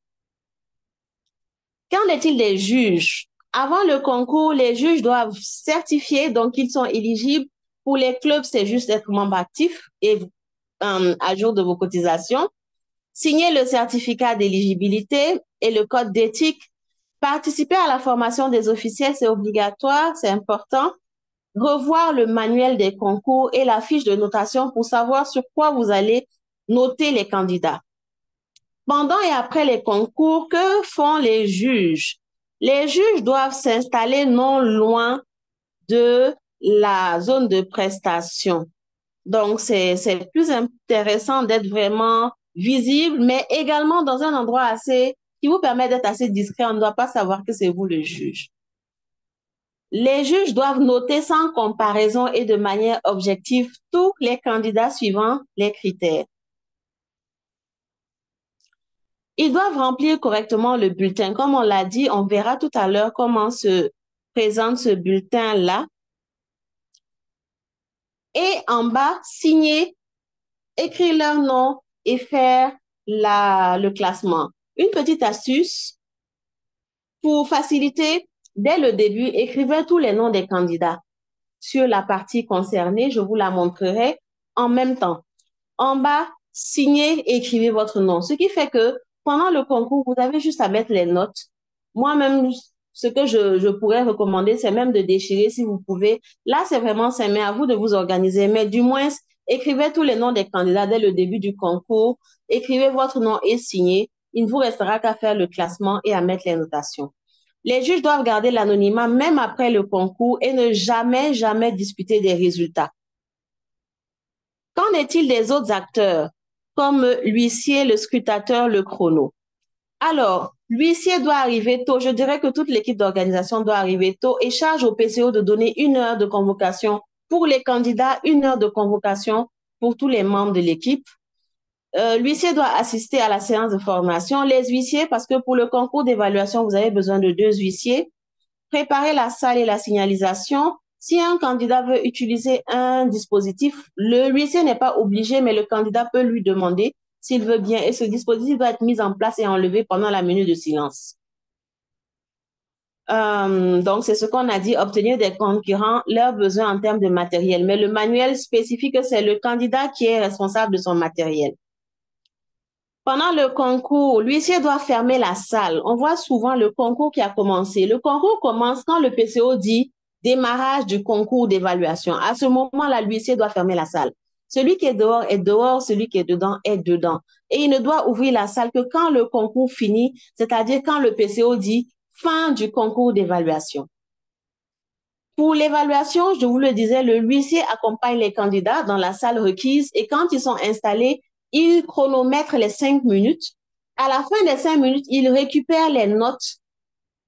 Qu'en est-il des juges? Avant le concours, les juges doivent certifier, donc ils sont éligibles. Pour les clubs, c'est juste être membre actif et à jour de vos cotisations. Signer le certificat d'éligibilité et le code d'éthique Participer à la formation des officiels, c'est obligatoire, c'est important. Revoir le manuel des concours et la fiche de notation pour savoir sur quoi vous allez noter les candidats. Pendant et après les concours, que font les juges? Les juges doivent s'installer non loin de la zone de prestation. Donc, c'est plus intéressant d'être vraiment visible, mais également dans un endroit qui vous permet d'être assez discret. On ne doit pas savoir que c'est vous le juge. Les juges doivent noter sans comparaison et de manière objective tous les candidats suivant les critères. Ils doivent remplir correctement le bulletin. Comme on l'a dit, on verra tout à l'heure comment se présente ce bulletin-là. Et en bas, signer, écrire leur nom et faire le classement. Une petite astuce pour faciliter, dès le début, écrivez tous les noms des candidats sur la partie concernée. Je vous la montrerai en même temps. En bas, signez et écrivez votre nom. Ce qui fait que pendant le concours, vous avez juste à mettre les notes. Moi-même, ce que je pourrais recommander, c'est même de déchirer si vous pouvez. Là, c'est vraiment simple, mais à vous de vous organiser. Mais du moins, écrivez tous les noms des candidats dès le début du concours. Écrivez votre nom et signez. Il ne vous restera qu'à faire le classement et à mettre les notations. Les juges doivent garder l'anonymat même après le concours et ne jamais discuter des résultats. Qu'en est-il des autres acteurs, comme l'huissier, le scrutateur, le chrono? Alors, l'huissier doit arriver tôt. Je dirais que toute l'équipe d'organisation doit arriver tôt et charge au PCO de donner 1 heure de convocation pour les candidats, 1 heure de convocation pour tous les membres de l'équipe. L'huissier doit assister à la séance de formation. Les huissiers, parce que pour le concours d'évaluation, vous avez besoin de 2 huissiers. Préparer la salle et la signalisation. Si un candidat veut utiliser un dispositif, le huissier n'est pas obligé, mais le candidat peut lui demander s'il veut bien. Et ce dispositif doit être mis en place et enlevé pendant la minute de silence. Donc, c'est ce qu'on a dit, obtenir des concurrents leurs besoins en termes de matériel. Mais le manuel spécifie que c'est le candidat qui est responsable de son matériel. Pendant le concours, l'huissier doit fermer la salle. On voit souvent le concours qui a commencé. Le concours commence quand le PCO dit démarrage du concours d'évaluation. À ce moment-là, l'huissier doit fermer la salle. Celui qui est dehors, celui qui est dedans est dedans. Et il ne doit ouvrir la salle que quand le concours finit, c'est-à-dire quand le PCO dit fin du concours d'évaluation. Pour l'évaluation, je vous le disais, le huissier accompagne les candidats dans la salle requise et quand ils sont installés, il chronomètre les 5 minutes. À la fin des 5 minutes, il récupère les notes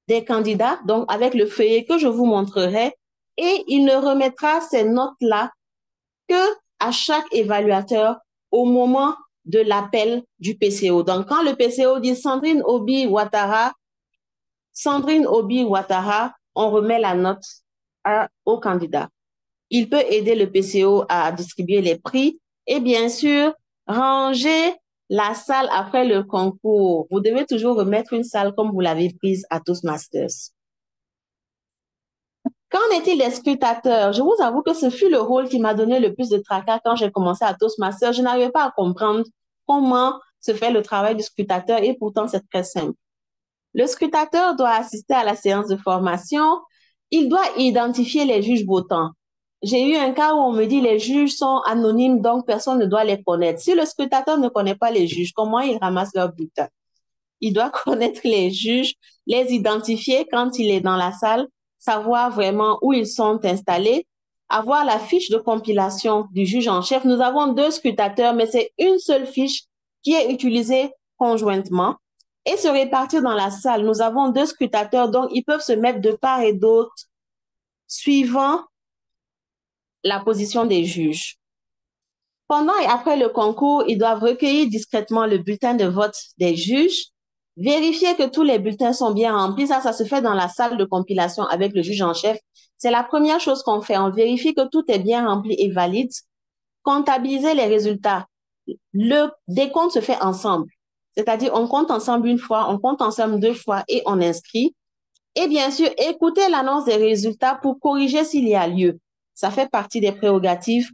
des candidats, donc avec le feuillet que je vous montrerai, et il ne remettra ces notes-là que à chaque évaluateur au moment de l'appel du PCO. Donc, quand le PCO dit Sandrine Obi Ouattara, on remet la note au candidat. Il peut aider le PCO à distribuer les prix et bien sûr, ranger la salle après le concours. Vous devez toujours remettre une salle comme vous l'avez prise à Toastmasters. Qu'en est-il des scrutateurs? Je vous avoue que ce fut le rôle qui m'a donné le plus de tracas quand j'ai commencé à Toastmasters. Je n'arrivais pas à comprendre comment se fait le travail du scrutateur et pourtant c'est très simple. Le scrutateur doit assister à la séance de formation. Il doit identifier les juges votants. J'ai eu un cas où on me dit les juges sont anonymes, donc personne ne doit les connaître. Si le scrutateur ne connaît pas les juges, comment il ramasse leur bulletin? Il doit connaître les juges, les identifier quand il est dans la salle, savoir vraiment où ils sont installés, avoir la fiche de compilation du juge en chef. Nous avons 2 scrutateurs, mais c'est une seule fiche qui est utilisée conjointement et se répartir dans la salle. Nous avons 2 scrutateurs, donc ils peuvent se mettre de part et d'autre suivant la position des juges. Pendant et après le concours, ils doivent recueillir discrètement le bulletin de vote des juges, vérifier que tous les bulletins sont bien remplis. Ça se fait dans la salle de compilation avec le juge en chef. C'est la première chose qu'on fait. On vérifie que tout est bien rempli et valide. Comptabiliser les résultats. Le décompte se fait ensemble. C'est-à-dire, on compte ensemble 1 fois, on compte ensemble 2 fois et on inscrit. Et bien sûr, écouter l'annonce des résultats pour corriger s'il y a lieu. Ça fait partie des prérogatives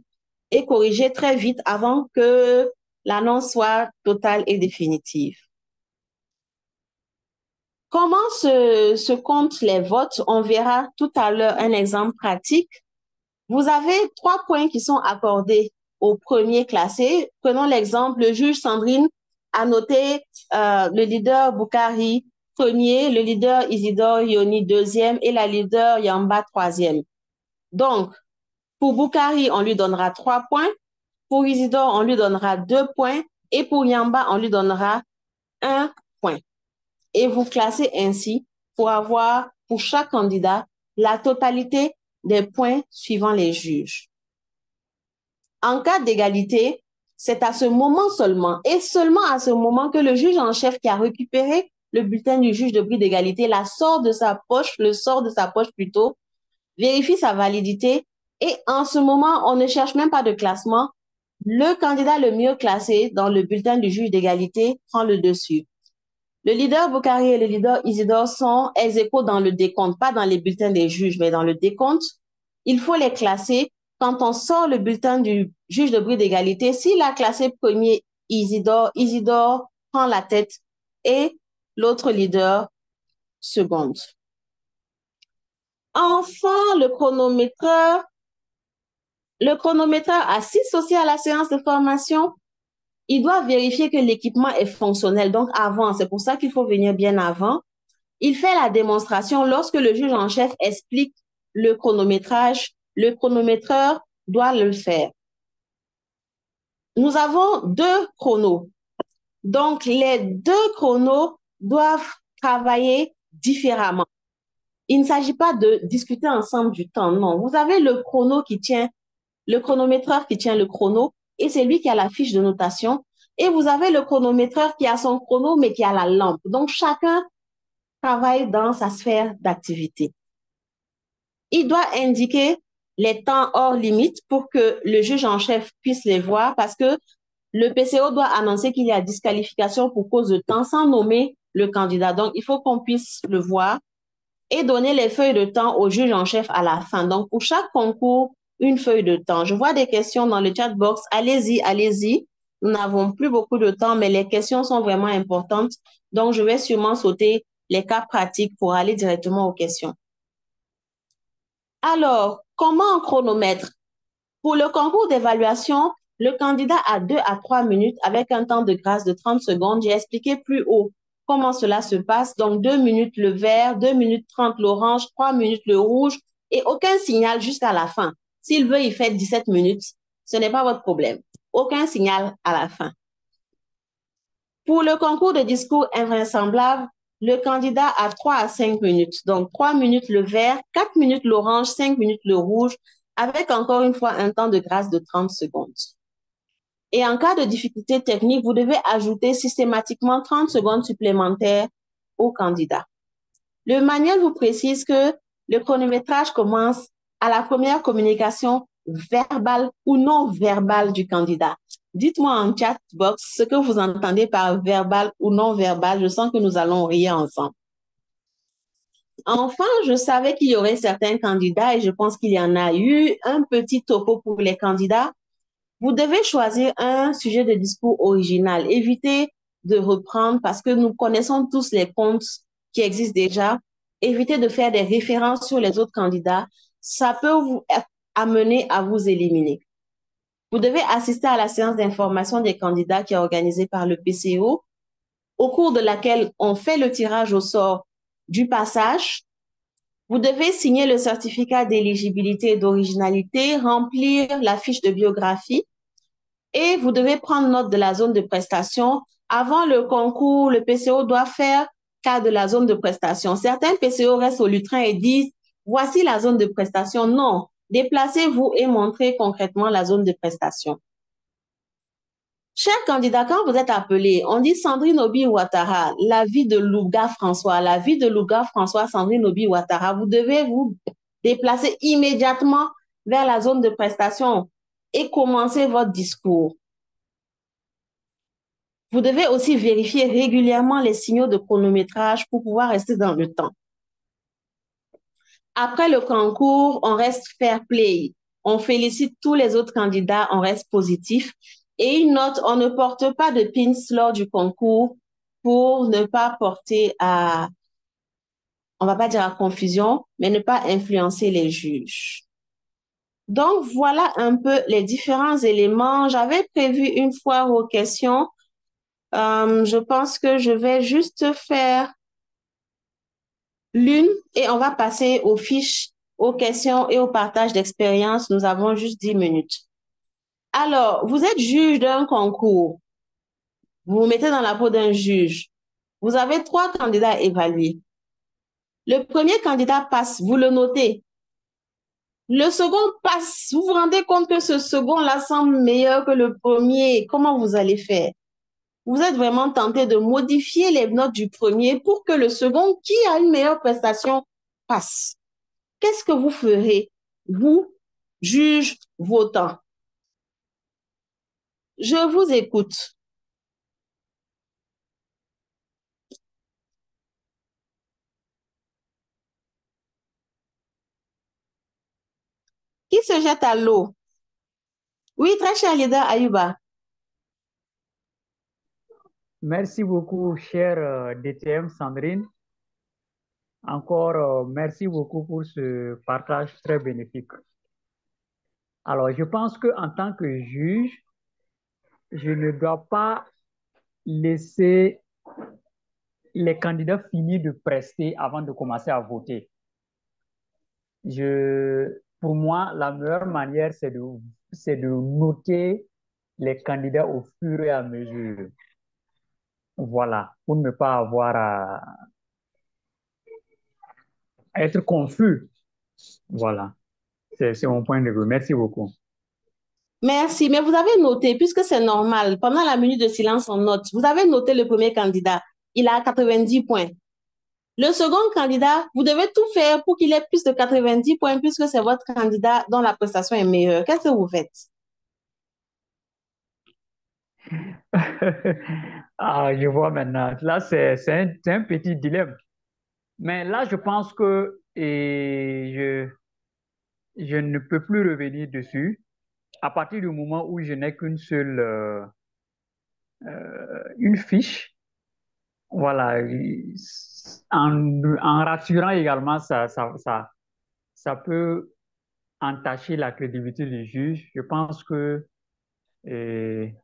et corriger très vite avant que l'annonce soit totale et définitive. Comment se comptent les votes? On verra tout à l'heure un exemple pratique. Vous avez 3 points qui sont accordés au premier classé. Prenons l'exemple, le juge Sandrine a noté le leader Boukari premier, le leader Isidore Yoni deuxième et la leader Yamba troisième. Donc, pour Boukari, on lui donnera 3 points. Pour Isidore, on lui donnera 2 points. Et pour Yamba, on lui donnera 1 point. Et vous classez ainsi pour avoir, pour chaque candidat, la totalité des points suivant les juges. En cas d'égalité, c'est à ce moment seulement, et seulement à ce moment, que le juge en chef qui a récupéré le bulletin du juge de prix d'égalité le sort de sa poche plutôt, vérifie sa validité, et en ce moment, on ne cherche même pas de classement. Le candidat le mieux classé dans le bulletin du juge d'égalité prend le dessus. Le leader Boukari et le leader Isidore sont ex aequo dans le décompte, pas dans les bulletins des juges, mais dans le décompte. Il faut les classer. Quand on sort le bulletin du juge de prix d'égalité, s'il a classé premier Isidore prend la tête et l'autre leader seconde. Enfin, le chronométreur assiste à la séance de formation. Il doit vérifier que l'équipement est fonctionnel, donc avant, c'est pour ça qu'il faut venir bien avant. Il fait la démonstration lorsque le juge en chef explique le chronométrage. Le chronométreur doit le faire. Nous avons 2 chronos. Donc, les 2 chronos doivent travailler différemment. Il ne s'agit pas de discuter ensemble du temps, non. Vous avez le chronométreur qui tient le chrono, et c'est lui qui a la fiche de notation. Et vous avez le chronométreur qui a son chrono, mais qui a la lampe. Donc, chacun travaille dans sa sphère d'activité. Il doit indiquer les temps hors limite pour que le juge en chef puisse les voir, parce que le PCO doit annoncer qu'il y a disqualification pour cause de temps sans nommer le candidat. Donc, il faut qu'on puisse le voir et donner les feuilles de temps au juge en chef à la fin. Donc, pour chaque concours, une feuille de temps. Je vois des questions dans le chat box. Allez-y, allez-y. Nous n'avons plus beaucoup de temps, mais les questions sont vraiment importantes. Donc, je vais sûrement sauter les cas pratiques pour aller directement aux questions. Alors, comment on chronomètre? Pour le concours d'évaluation, le candidat a 2 à 3 minutes avec un temps de grâce de 30 secondes. J'ai expliqué plus haut comment cela se passe. Donc, 2 minutes le vert, 2 minutes 30 l'orange, 3 minutes le rouge et aucun signal jusqu'à la fin. S'il veut, il fait 17 minutes. Ce n'est pas votre problème. Aucun signal à la fin. Pour le concours de discours invraisemblable, le candidat a 3 à 5 minutes. Donc, 3 minutes le vert, 4 minutes l'orange, 5 minutes le rouge, avec encore une fois un temps de grâce de 30 secondes. Et en cas de difficulté technique, vous devez ajouter systématiquement 30 secondes supplémentaires au candidat. Le manuel vous précise que le chronométrage commence à la première communication verbale ou non verbale du candidat. Dites-moi en chat box ce que vous entendez par verbal ou non verbal. Je sens que nous allons rire ensemble. Enfin, je savais qu'il y aurait certains candidats et je pense qu'il y en a eu. Un petit topo pour les candidats. Vous devez choisir un sujet de discours original. Évitez de reprendre parce que nous connaissons tous les comptes qui existent déjà. Évitez de faire des références sur les autres candidats. Ça peut vous amener à vous éliminer. Vous devez assister à la séance d'information des candidats qui est organisée par le PCO, au cours de laquelle on fait le tirage au sort du passage. Vous devez signer le certificat d'éligibilité et d'originalité, remplir la fiche de biographie et vous devez prendre note de la zone de prestation. Avant le concours, le PCO doit faire cas de la zone de prestation. Certains PCO restent au lutrin et disent « Voici la zone de prestation ». Non, déplacez-vous et montrez concrètement la zone de prestation. Chers candidats, quand vous êtes appelés, on dit Sandrine Obi Ouattara, la vie de Louga François, la vie de Louga François, Sandrine Obi Ouattara. Vous devez vous déplacer immédiatement vers la zone de prestation et commencer votre discours. Vous devez aussi vérifier régulièrement les signaux de chronométrage pour pouvoir rester dans le temps. Après le concours, on reste fair play. On félicite tous les autres candidats, on reste positif. Et une note, on ne porte pas de pins lors du concours pour ne pas porter à on va pas dire à confusion, mais ne pas influencer les juges. Donc, voilà un peu les différents éléments. J'avais prévu une foire aux questions. Je pense que je vais juste faire l'une et on va passer aux fiches, aux questions et au partage d'expérience. Nous avons juste 10 minutes. Alors, vous êtes juge d'un concours. Vous vous mettez dans la peau d'un juge. Vous avez 3 candidats à évaluer. Le premier candidat passe, vous le notez. Le second passe. Vous vous rendez compte que ce second-là semble meilleur que le premier. Comment vous allez faire? Vous êtes vraiment tenté de modifier les notes du premier pour que le second, qui a une meilleure prestation, passe. Qu'est-ce que vous ferez, vous, juge votant? Je vous écoute. Qui se jette à l'eau? Oui, très cher leader Ayuba. Merci beaucoup, chère DTM Sandrine. Encore, merci beaucoup pour ce partage très bénéfique. Alors, je pense qu'en tant que juge, je ne dois pas laisser les candidats finir de prester avant de commencer à voter. Pour moi, la meilleure manière, c'est de noter les candidats au fur et à mesure. Voilà, pour ne pas avoir à être confus. Voilà, c'est mon point de vue. Merci beaucoup. Merci, mais vous avez noté, puisque c'est normal, pendant la minute de silence, on note. Vous avez noté le premier candidat, il a 90 points. Le second candidat, vous devez tout faire pour qu'il ait plus de 90 points, puisque c'est votre candidat dont la prestation est meilleure. Qu'est-ce que vous faites? Ah, je vois maintenant. Là, c'est un petit dilemme. Mais là, je pense que je ne peux plus revenir dessus à partir du moment où je n'ai qu'une seule une fiche. Voilà. En rassurant également, ça peut entacher la crédibilité du juge. Je pense que c'est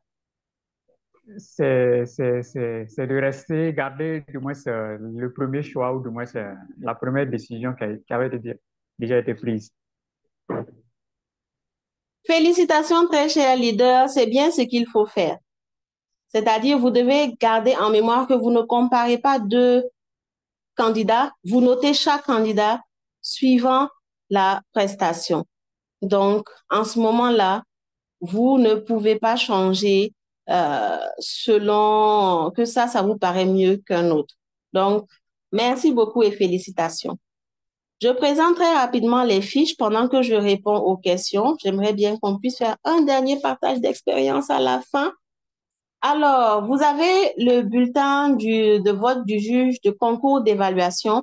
de rester, garder du moins le premier choix ou du moins la première décision qui avait déjà été prise. Félicitations, très cher leader, c'est bien ce qu'il faut faire. C'est-à-dire, vous devez garder en mémoire que vous ne comparez pas deux candidats, vous notez chaque candidat suivant la prestation. Donc, en ce moment-là, vous ne pouvez pas changer selon que ça vous paraît mieux qu'un autre. Donc, merci beaucoup et félicitations. Je présente très rapidement les fiches pendant que je réponds aux questions. J'aimerais bien qu'on puisse faire un dernier partage d'expérience à la fin. Alors, vous avez le bulletin de vote du juge de concours d'évaluation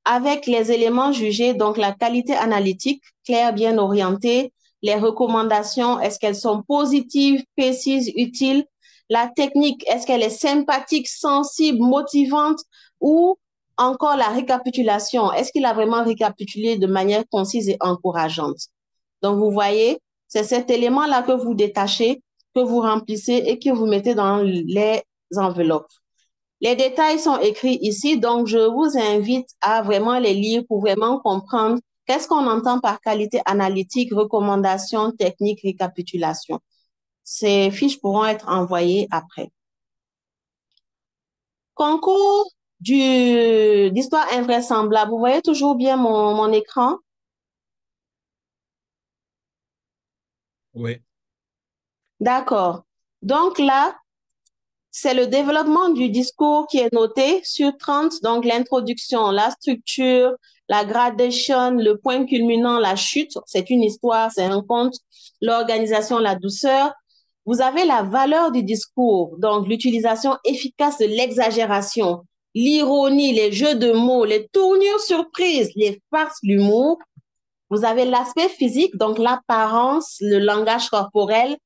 avec les éléments jugés, donc la qualité analytique, claire, bien orientée, les recommandations, est-ce qu'elles sont positives, précises, utiles, la technique, est-ce qu'elle est sympathique, sensible, motivante, ou encore la récapitulation, est-ce qu'il a vraiment récapitulé de manière concise et encourageante? Donc, vous voyez, c'est cet élément-là que vous détachez, que vous remplissez et que vous mettez dans les enveloppes. Les détails sont écrits ici, donc je vous invite à vraiment les lire pour vraiment comprendre qu'est-ce qu'on entend par qualité analytique, recommandation, technique, récapitulation. Ces fiches pourront être envoyées après. Concours d'histoire invraisemblable. Vous voyez toujours bien mon écran? Oui. D'accord. Donc là, c'est le développement du discours qui est noté sur 30, donc l'introduction, la structure, la gradation, le point culminant, la chute, c'est une histoire, c'est un conte, l'organisation, la douceur. Vous avez la valeur du discours, donc l'utilisation efficace de l'exagération, l'ironie, les jeux de mots, les tournures surprises, les farces, l'humour. Vous avez l'aspect physique, donc l'apparence, le langage corporel.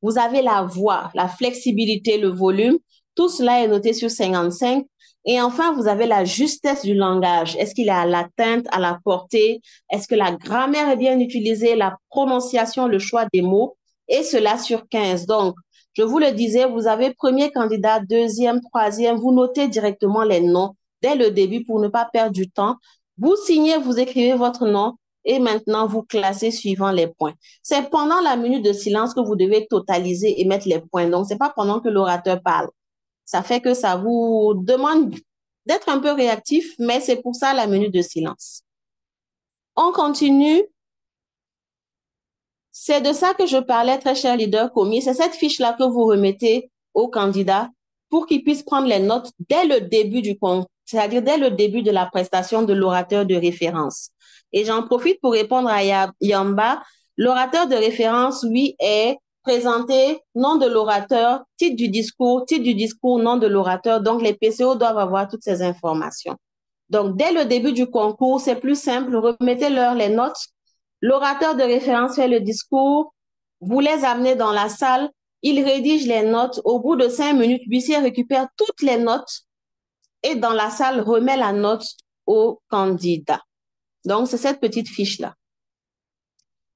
Vous avez la voix, la flexibilité, le volume. Tout cela est noté sur 55. Et enfin, vous avez la justesse du langage. Est-ce qu'il est à l'atteinte, à la portée? Est-ce que la grammaire est bien utilisée, la prononciation, le choix des mots? Et cela sur 15. Donc, je vous le disais, vous avez premier candidat, deuxième, troisième. Vous notez directement les noms dès le début pour ne pas perdre du temps. Vous signez, vous écrivez votre nom et maintenant vous classez suivant les points. C'est pendant la minute de silence que vous devez totaliser et mettre les points. Donc, c'est pas pendant que l'orateur parle. Ça fait que ça vous demande d'être un peu réactif, mais c'est pour ça la minute de silence. On continue. C'est de ça que je parlais, très cher leader commis. C'est cette fiche-là que vous remettez au candidat pour qu'il puisse prendre les notes dès le début du concours, c'est-à-dire dès le début de la prestation de l'orateur de référence. Et j'en profite pour répondre à Yamba. L'orateur de référence, lui, est présenté nom de l'orateur, titre du discours, nom de l'orateur. Donc, les PCO doivent avoir toutes ces informations. Donc, dès le début du concours, c'est plus simple. Remettez-leur les notes. L'orateur de référence fait le discours. Vous les amenez dans la salle. Il rédige les notes. Au bout de 5 minutes, l'huissier récupère toutes les notes et dans la salle remet la note au candidat. Donc, c'est cette petite fiche-là.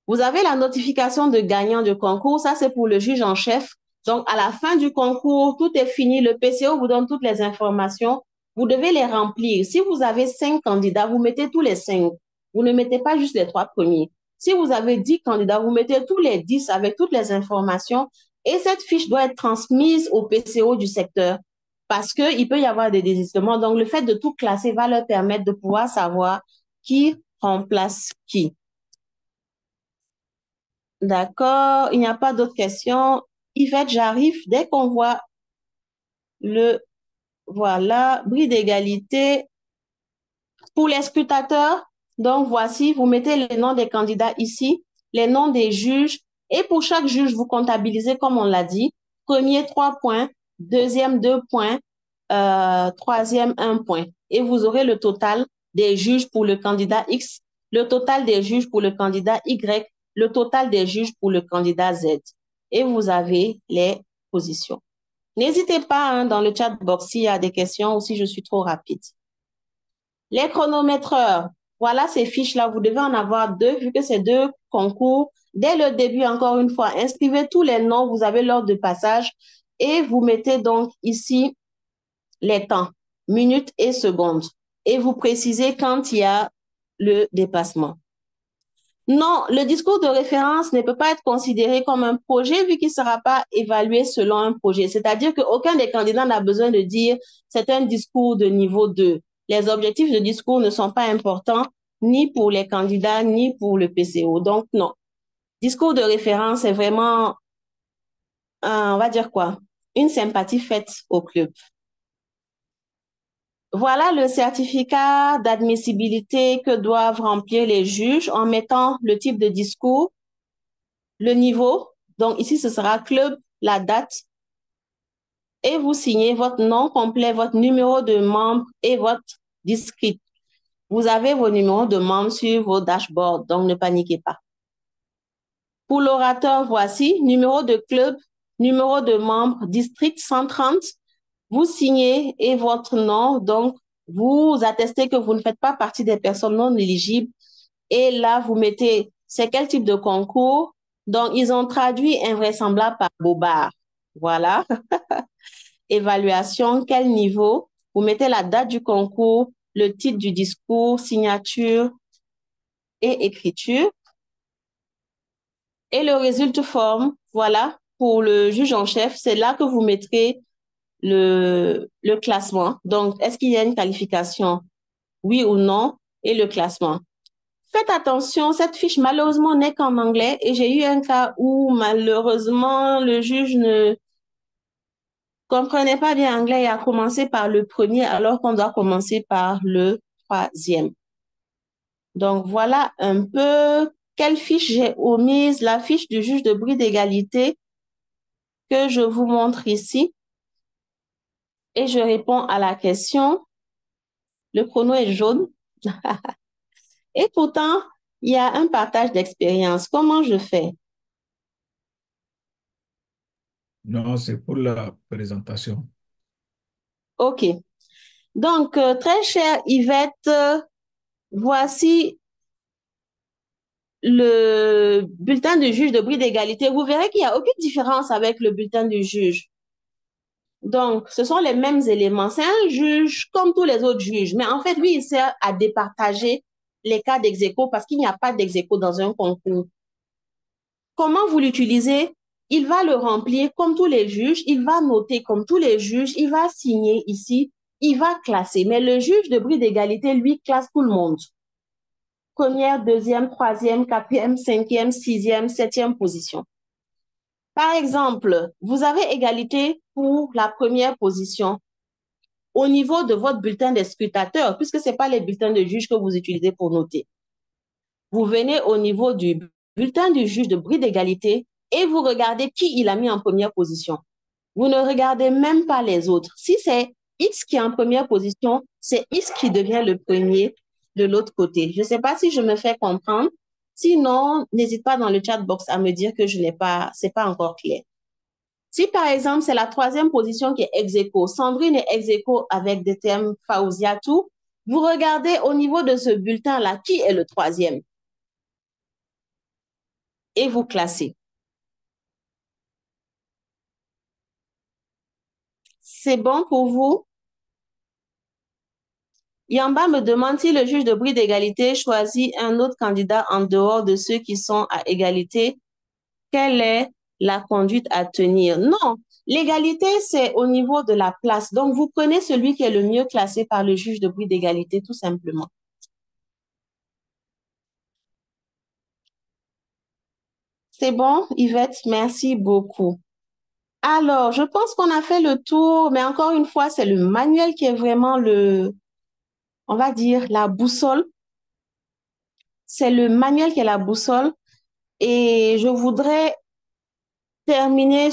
Vous avez la notification de gagnant du concours. Ça, c'est pour le juge en chef. Donc, à la fin du concours, tout est fini. Le PCO vous donne toutes les informations. Vous devez les remplir. Si vous avez 5 candidats, vous mettez tous les 5. Vous ne mettez pas juste les 3 premiers. Si vous avez 10 candidats, vous mettez tous les 10 avec toutes les informations. Et cette fiche doit être transmise au PCO du secteur parce qu'il peut y avoir des désistements. Donc, le fait de tout classer va leur permettre de pouvoir savoir qui remplace qui. D'accord, il n'y a pas d'autres questions. Yvette, j'arrive. Dès qu'on voit le, voilà, bris d'égalité pour les scrutateurs. Donc, voici, vous mettez les noms des candidats ici, les noms des juges. Et pour chaque juge, vous comptabilisez, comme on l'a dit, premier 3 points, deuxième 2 points, troisième 1 point. Et vous aurez le total des juges pour le candidat X, le total des juges pour le candidat Y, le total des juges pour le candidat Z. Et vous avez les positions. N'hésitez pas hein, dans le chat box s'il y a des questions ou si je suis trop rapide. Les chronométreurs, voilà ces fiches-là. Vous devez en avoir 2 vu que c'est 2 concours. Dès le début, encore une fois, inscrivez tous les noms. Vous avez l'ordre de passage et vous mettez donc ici les temps, minutes et secondes. Et vous précisez quand il y a le dépassement. Non, le discours de référence ne peut pas être considéré comme un projet vu qu'il ne sera pas évalué selon un projet. C'est-à-dire qu'aucun des candidats n'a besoin de dire c'est un discours de niveau 2. Les objectifs de discours ne sont pas importants ni pour les candidats ni pour le PCO. Donc, non. Discours de référence, c'est vraiment, on va dire quoi, une sympathie faite au club. Voilà le certificat d'admissibilité que doivent remplir les juges en mettant le type de discours, le niveau. Donc ici, ce sera club, la date. Et vous signez votre nom complet, votre numéro de membre et votre district. Vous avez vos numéros de membres sur vos dashboards, donc ne paniquez pas. Pour l'orateur, voici numéro de club, numéro de membre, district 130. Vous signez et votre nom, donc vous attestez que vous ne faites pas partie des personnes non éligibles. Et là, vous mettez, c'est quel type de concours? Donc, ils ont traduit invraisemblable par Bobard. Voilà. Évaluation, quel niveau? Vous mettez la date du concours, le titre du discours, signature et écriture. Et le résultat forme, voilà, pour le juge en chef, c'est là que vous mettrez le classement. Donc, est-ce qu'il y a une qualification? Oui ou non? Et le classement. Faites attention, cette fiche malheureusement n'est qu'en anglais et j'ai eu un cas où malheureusement le juge ne comprenait pas bien anglais et a commencé par le premier alors qu'on doit commencer par le troisième. Donc voilà un peu quelle fiche j'ai omise, la fiche du juge de bris d'égalité que je vous montre ici. Et je réponds à la question. Le chrono est jaune. Et pourtant, il y a un partage d'expérience. Comment je fais? Non, c'est pour la présentation. OK. Donc, très chère Yvette, voici le bulletin du juge de bris d'égalité. Vous verrez qu'il n'y a aucune différence avec le bulletin du juge. Donc, ce sont les mêmes éléments. C'est un juge comme tous les autres juges, mais en fait, lui, il sert à départager les cas d'ex-aequo parce qu'il n'y a pas d'ex-aequo dans un concours. Comment vous l'utilisez? Il va le remplir comme tous les juges, il va noter comme tous les juges, il va signer ici, il va classer. Mais le juge de bris d'égalité, lui, classe tout le monde. Première, deuxième, troisième, quatrième, cinquième, sixième, septième position. Par exemple, vous avez égalité pour la première position au niveau de votre bulletin des scrutateurs, puisque ce n'est pas les bulletins de juge que vous utilisez pour noter. Vous venez au niveau du bulletin du juge de bris d'égalité et vous regardez qui il a mis en première position. Vous ne regardez même pas les autres. Si c'est X qui est en première position, c'est X qui devient le premier de l'autre côté. Je ne sais pas si je me fais comprendre. Sinon, n'hésite pas dans le chat box à me dire que c'est pas encore clair. Si par exemple, c'est la troisième position qui est ex-aequo, Sandrine est ex-aequo avec DTM Fauziatou, vous regardez au niveau de ce bulletin-là, qui est le troisième? Et vous classez. C'est bon pour vous? Yamba me demande si le juge de bris d'égalité choisit un autre candidat en dehors de ceux qui sont à égalité. Quelle est la conduite à tenir? Non, l'égalité, c'est au niveau de la place. Donc, vous prenez celui qui est le mieux classé par le juge de bris d'égalité, tout simplement. C'est bon, Yvette, merci beaucoup. Alors, je pense qu'on a fait le tour, mais encore une fois, c'est le manuel qui est vraiment on va dire, la boussole. C'est le manuel qui est la boussole. Et je voudrais terminer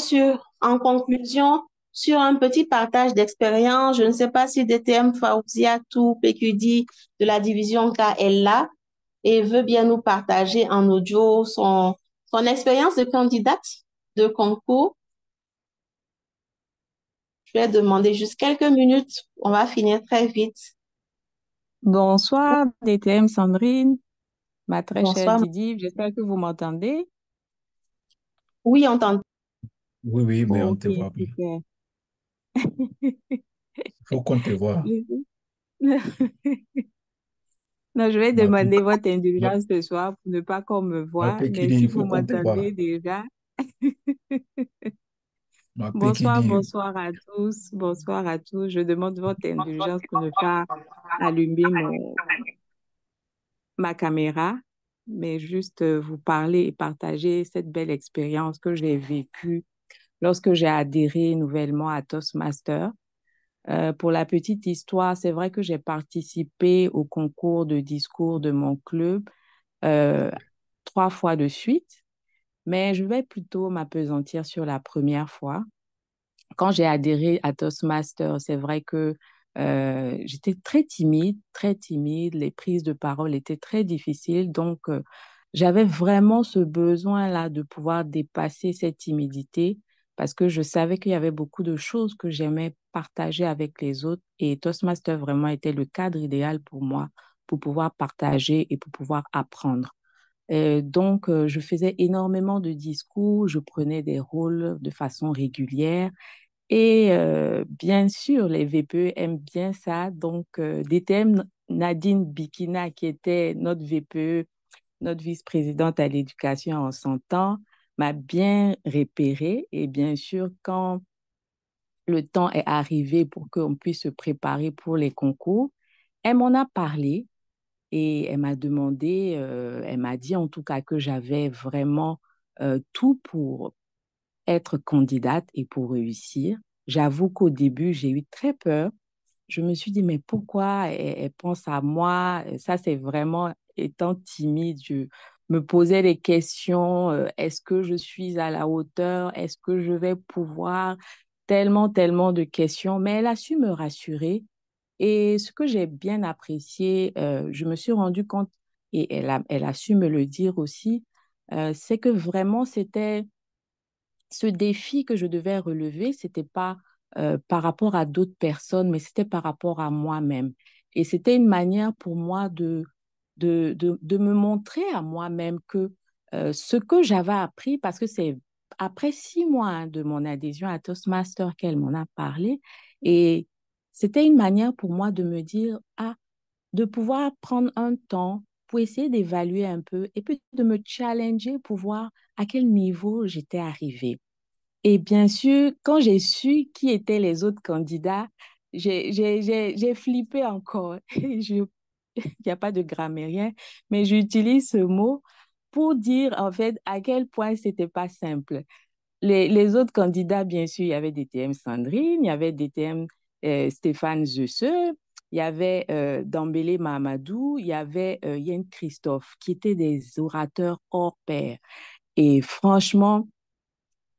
en conclusion, sur un petit partage d'expérience. Je ne sais pas si DTM Fauziatou PQD de la division K est là et veut bien nous partager en audio son expérience de candidate de concours. Je vais demander juste quelques minutes. On va finir très vite. Bonsoir, DTM Sandrine, ma très chère Bonsoir. Didi. J'espère que vous m'entendez. Oui, on t'entend. Oui, mais on Ok, te voit bien. super. Il faut qu'on te voit. Non, je vais Ma demander votre ma- indulgence ce soir pour ne pas qu'on me ma voie, mais Pékidi, si il vous faut qu'on te voit. m'entendez déjà. Ma Bonsoir, Pékidi, bonsoir à tous. Bonsoir à tous. Je demande votre indulgence pour ne pas allumer ma caméra, mais juste vous parler et partager cette belle expérience que j'ai vécue lorsque j'ai adhéré nouvellement à Toastmasters. Pour la petite histoire, c'est vrai que j'ai participé au concours de discours de mon club euh, 3 fois de suite, mais je vais plutôt m'appesantir sur la première fois. Quand j'ai adhéré à Toastmasters, c'est vrai que j'étais très timide, très timide. Les prises de parole étaient très difficiles. Donc, j'avais vraiment ce besoin-là de pouvoir dépasser cette timidité parce que je savais qu'il y avait beaucoup de choses que j'aimais partager avec les autres. Et Toastmasters vraiment était le cadre idéal pour moi pour pouvoir partager et pour pouvoir apprendre. Donc, je faisais énormément de discours, je prenais des rôles de façon régulière. Et bien sûr, les VPE aiment bien ça. Donc, DTM Nadine Bikina, qui était notre VPE, notre vice-présidente à l'éducation en son temps, m'a bien repéré. Et bien sûr, quand le temps est arrivé pour qu'on puisse se préparer pour les concours, elle m'en a parlé et elle m'a demandé, elle m'a dit en tout cas que j'avais vraiment tout pour être candidate et pour réussir. J'avoue qu'au début, j'ai eu très peur. Je me suis dit, mais pourquoi elle pense à moi? Ça, c'est vraiment étant timide. Je me posais des questions. Est-ce que je suis à la hauteur? Est-ce que je vais pouvoir? Tellement, tellement de questions. Mais elle a su me rassurer. Et ce que j'ai bien apprécié, je me suis rendu compte, et elle a su me le dire aussi, c'est que vraiment, c'était ce défi que je devais relever, c'était pas par rapport à d'autres personnes, mais c'était par rapport à moi-même. Et c'était une manière pour moi de me montrer à moi-même que ce que j'avais appris, parce que c'est après 6 mois de mon adhésion à Toastmaster qu'elle m'en a parlé, et c'était une manière pour moi de me dire, ah, de pouvoir prendre un temps pour essayer d'évaluer un peu et puis de me challenger pour voir à quel niveau j'étais arrivée. Et bien sûr, quand j'ai su qui étaient les autres candidats, j'ai flippé encore. Il n'y a pas de grammairien, mais j'utilise ce mot pour dire en fait à quel point c'était pas simple. Les autres candidats, bien sûr, il y avait DTM Sandrine, il y avait DTM Stéphane Zeusseux, il y avait Dambélé Mahamadou, il y avait Yen Christophe, qui étaient des orateurs hors pair. Et franchement,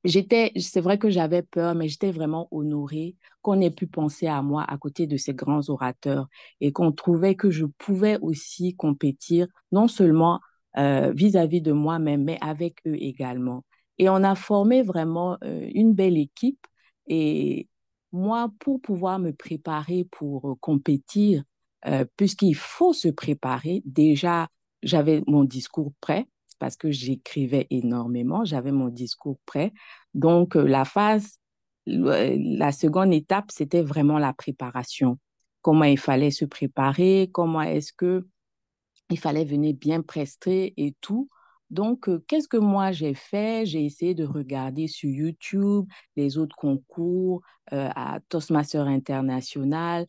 c'est vrai que j'avais peur, mais j'étais vraiment honorée qu'on ait pu penser à moi à côté de ces grands orateurs et qu'on trouvait que je pouvais aussi compétir, non seulement vis-à-vis de moi-même, mais avec eux également. Et on a formé vraiment une belle équipe. Et moi, pour pouvoir me préparer pour compétir, puisqu'il faut se préparer, déjà, j'avais mon discours prêt parce que j'écrivais énormément, j'avais mon discours prêt. Donc, la seconde étape, c'était vraiment la préparation. Comment il fallait se préparer, comment est-ce que il fallait venir bien prester et tout. Donc, qu'est-ce que moi j'ai fait? J'ai essayé de regarder sur YouTube les autres concours à Toastmaster International,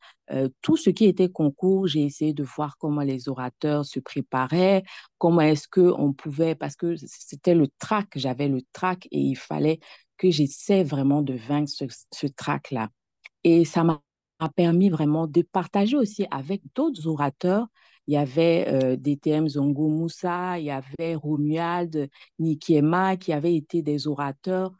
tout ce qui était concours, j'ai essayé de voir comment les orateurs se préparaient, comment est-ce qu'on pouvait, parce que c'était le track, j'avais le track et il fallait que j'essaie vraiment de vaincre ce track-là. Et ça m'a permis vraiment de partager aussi avec d'autres orateurs. Il y avait DTM Zongo Moussa, il y avait Romuald Nikiema qui avaient été des orateurs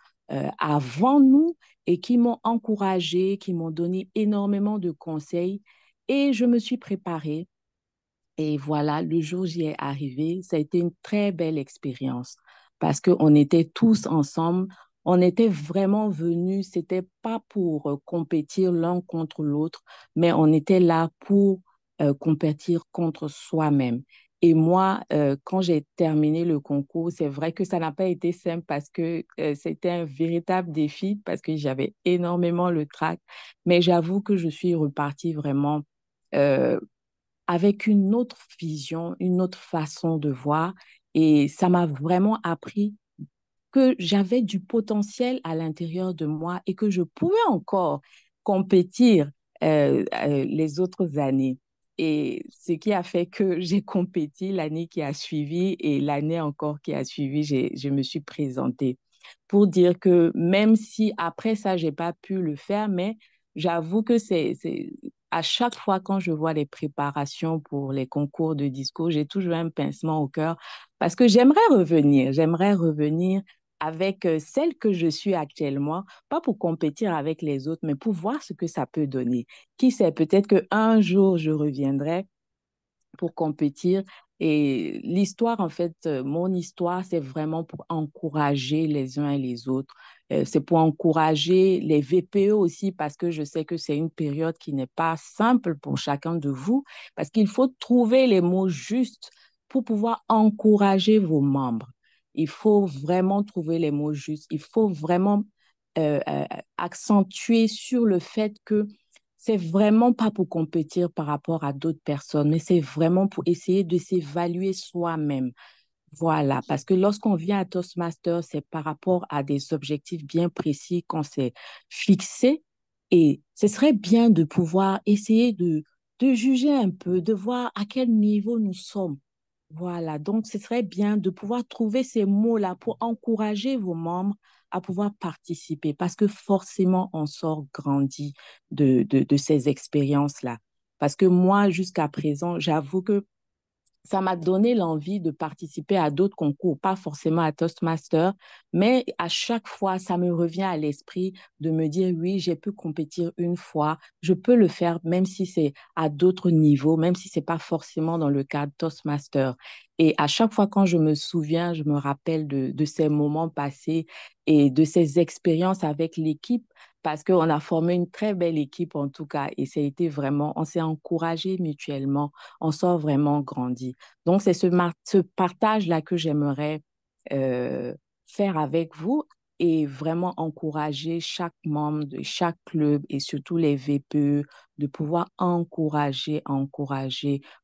avant nous et qui m'ont encouragé, qui m'ont donné énormément de conseils. Et je me suis préparée. Et voilà, le jour où j'y ai arrivé, ça a été une très belle expérience parce qu'on était tous ensemble, on était vraiment venus, c'était pas pour compétir l'un contre l'autre, mais on était là pour compétir contre soi-même. Et moi, quand j'ai terminé le concours, c'est vrai que ça n'a pas été simple parce que c'était un véritable défi parce que j'avais énormément le trac, mais j'avoue que je suis repartie vraiment euh, avec une autre vision, une autre façon de voir. Et ça m'a vraiment appris que j'avais du potentiel à l'intérieur de moi et que je pouvais encore compétir les autres années. Et ce qui a fait que j'ai compéti l'année qui a suivi et l'année encore qui a suivi, je me suis présentée pour dire que même si après ça, j'ai pas pu le faire, mais j'avoue que à chaque fois quand je vois les préparations pour les concours de disco, j'ai toujours un pincement au cœur parce que j'aimerais revenir avec celle que je suis actuellement, pas pour compétir avec les autres, mais pour voir ce que ça peut donner. Qui sait, peut-être qu'un jour, je reviendrai pour compétir. Et l'histoire, en fait, mon histoire, c'est vraiment pour encourager les uns et les autres. C'est pour encourager les VPE aussi, parce que je sais que c'est une période qui n'est pas simple pour chacun de vous, parce qu'il faut trouver les mots justes pour pouvoir encourager vos membres. Il faut vraiment trouver les mots justes. Il faut vraiment accentuer sur le fait que c'est vraiment pas pour compétir par rapport à d'autres personnes, mais c'est vraiment pour essayer de s'évaluer soi-même. Voilà, parce que lorsqu'on vient à Toastmaster, c'est par rapport à des objectifs bien précis qu'on s'est fixés et ce serait bien de pouvoir essayer de juger un peu, de voir à quel niveau nous sommes. Voilà, donc ce serait bien de pouvoir trouver ces mots-là pour encourager vos membres à pouvoir participer parce que forcément, on sort grandi de ces expériences-là. Parce que moi, jusqu'à présent, j'avoue que ça m'a donné l'envie de participer à d'autres concours, pas forcément à Toastmaster, mais à chaque fois, ça me revient à l'esprit de me dire, oui, j'ai pu compétir une fois, je peux le faire même si c'est à d'autres niveaux, même si c'est pas forcément dans le cadre Toastmaster. Et à chaque fois quand je me souviens, je me rappelle de ces moments passés et de ces expériences avec l'équipe, parce qu'on a formé une très belle équipe en tout cas et ça a été vraiment, on s'est encouragé mutuellement, on sort vraiment grandi. Donc, c'est ce partage-là que j'aimerais faire avec vous et vraiment encourager chaque membre de chaque club et surtout les VPE de pouvoir encourager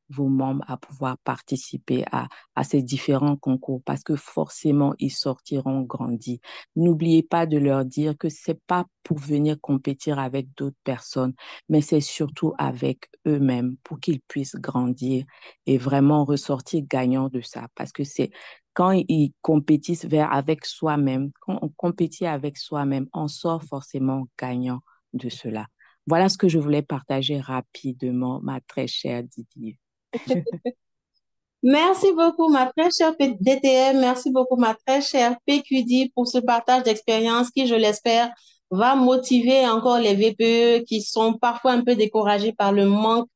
vos membres à pouvoir participer à ces différents concours parce que forcément, ils sortiront grandis. N'oubliez pas de leur dire que c'est pas pour venir compétir avec d'autres personnes, mais c'est surtout avec eux-mêmes pour qu'ils puissent grandir et vraiment ressortir gagnants de ça parce que c'est quand ils compétissent avec soi-même, quand on compétit avec soi-même, on sort forcément gagnant de cela. Voilà ce que je voulais partager rapidement, ma très chère Didi. Merci beaucoup, ma très chère DTM. Merci beaucoup, ma très chère PQD, pour ce partage d'expérience qui, je l'espère, va motiver encore les VPE qui sont parfois un peu découragés par le manque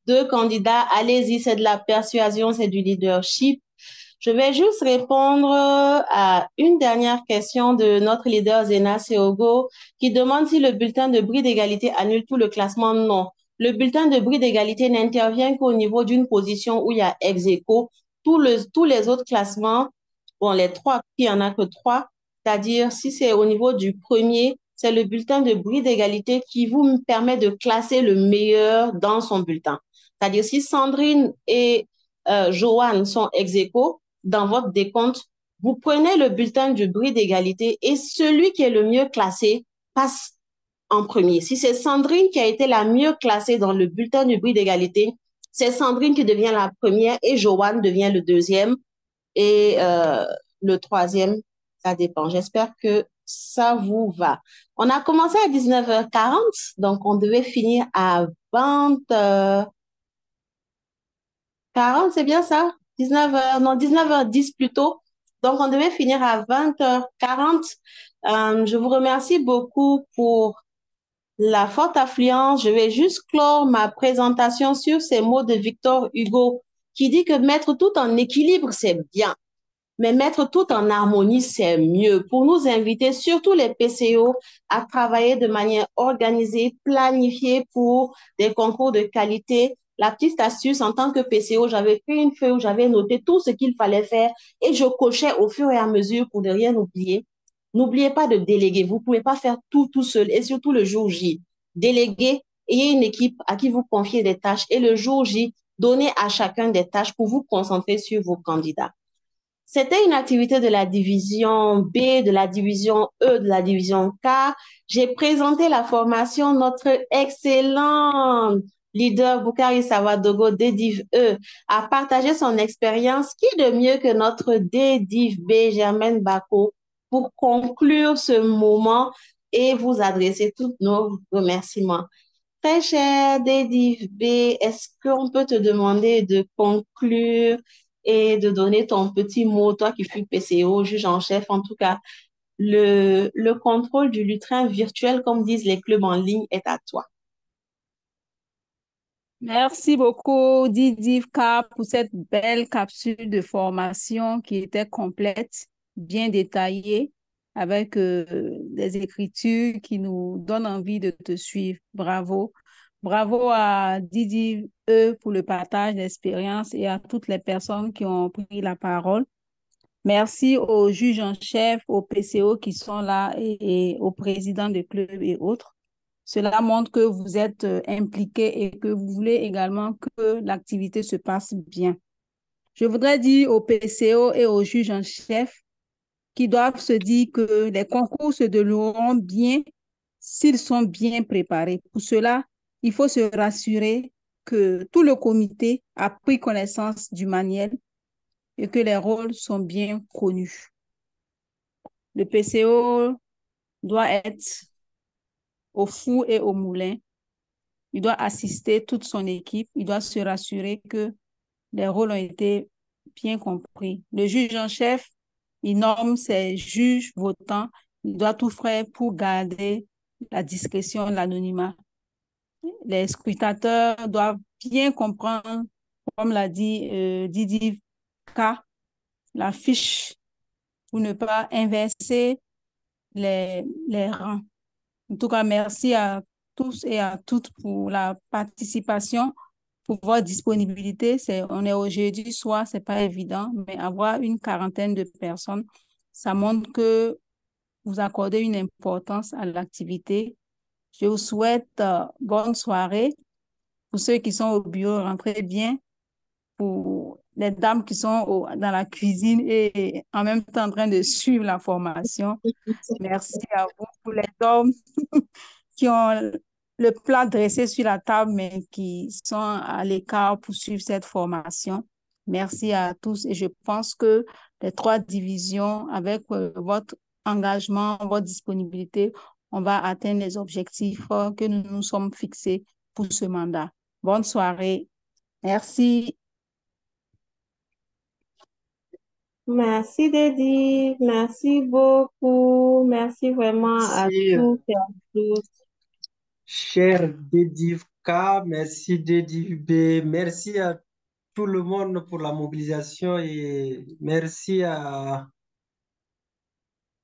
de candidats. Allez-y, c'est de la persuasion, c'est du leadership. Je vais juste répondre à une dernière question de notre leader Zena Seogo qui demande si le bulletin de bris d'égalité annule tout le classement. Non. Le bulletin de bris d'égalité n'intervient qu'au niveau d'une position où il y a ex aequo. Tous les autres classements, bon, les trois, il n'y en a que trois, c'est-à-dire si c'est au niveau du premier, c'est le bulletin de bris d'égalité qui vous permet de classer le meilleur dans son bulletin. C'est-à-dire si Sandrine et Joanne sont ex aequo, dans votre décompte, vous prenez le bulletin du bris d'égalité et celui qui est le mieux classé passe en premier. Si c'est Sandrine qui a été la mieux classée dans le bulletin du bris d'égalité, c'est Sandrine qui devient la première et Joanne devient le deuxième et le troisième, ça dépend. J'espère que ça vous va. On a commencé à 19h40, donc on devait finir à 20h40, c'est bien ça? 19h, non, 19h10 plutôt. Donc, on devait finir à 20h40. Je vous remercie beaucoup pour la forte affluence. Je vais juste clore ma présentation sur ces mots de Victor Hugo qui dit que mettre tout en équilibre, c'est bien. Mais mettre tout en harmonie, c'est mieux pour nous inviter, surtout les PCO, à travailler de manière organisée, planifiée pour des concours de qualité. La petite astuce, en tant que PCO, j'avais pris une feuille où j'avais noté tout ce qu'il fallait faire et je cochais au fur et à mesure pour ne rien oublier. N'oubliez pas de déléguer. Vous ne pouvez pas faire tout seul et surtout le jour J. Déléguez, ayez une équipe à qui vous confiez des tâches et le jour J, donnez à chacun des tâches pour vous concentrer sur vos candidats. C'était une activité de la division B, de la division E, de la division K. J'ai présenté la formation. Notre excellent leader Boukari Savadogo DDIV E a partagé son expérience. Qui de mieux que notre DDIV B, Germaine Bako, pour conclure ce moment et vous adresser tous nos remerciements. Très cher DDIV B, est-ce qu'on peut te demander de conclure et de donner ton petit mot, toi qui fus PCO, juge en chef, en tout cas, le contrôle du lutrin virtuel, comme disent les clubs en ligne, est à toi. Merci beaucoup, Didivka, pour cette belle capsule de formation qui était complète, bien détaillée, avec des écritures qui nous donnent envie de te suivre. Bravo. Bravo à Didi pour le partage d'expérience et à toutes les personnes qui ont pris la parole. Merci aux juges en chef, aux PCO qui sont là et aux présidents de clubs et autres. Cela montre que vous êtes impliqués et que vous voulez également que l'activité se passe bien. Je voudrais dire aux PCO et aux juges en chef qui doivent se dire que les concours se dérouleront bien s'ils sont bien préparés. Pour cela, il faut se rassurer que tout le comité a pris connaissance du manuel et que les rôles sont bien connus. Le PCO doit être au four et au moulin. Il doit assister toute son équipe. Il doit se rassurer que les rôles ont été bien compris. Le juge en chef, il nomme ses juges votants. Il doit tout faire pour garder la discrétion, l'anonymat. Les scrutateurs doivent bien comprendre, comme l'a dit Didi K, la fiche pour ne pas inverser les rangs. En tout cas, merci à tous et à toutes pour la participation, pour votre disponibilité. On est au jeudi soir, c'est pas évident, mais avoir une quarantaine de personnes, ça montre que vous accordez une importance à l'activité. Je vous souhaite bonne soirée. Pour ceux qui sont au bureau, rentrez bien. Pour les dames qui sont dans la cuisine et en même temps en train de suivre la formation, merci à vous. Pour les hommes qui ont le plat dressé sur la table, mais qui sont à l'écart pour suivre cette formation, merci à tous. Et je pense que les 3 divisions, avec votre engagement, votre disponibilité, on va atteindre les objectifs que nous nous sommes fixés pour ce mandat. Bonne soirée. Merci. Merci Dédi, merci beaucoup, merci vraiment à Merci, tous et à toutes. cher Dedivka, merci Dedivb, merci à tout le monde pour la mobilisation et merci à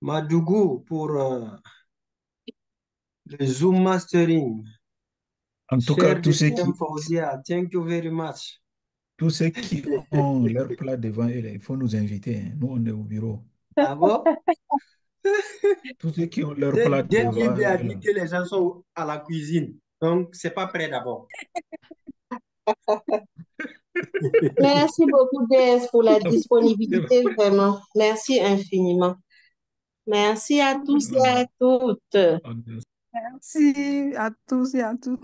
Madougou pour le Zoom mastering. En tout cas, Cher Dedivb Fauzia, thank you very much. tous ceux qui ont leur plat devant eux, il faut nous inviter, hein. Nous, on est au bureau. Ah bon? Tous ceux qui ont leur plat devant Dedivb a eux, dit là. que les gens sont à la cuisine, donc c'est pas prêt d'abord. Merci beaucoup, Des, pour la disponibilité, vraiment. Merci infiniment. Merci à tous et à toutes. Merci à tous et à toutes.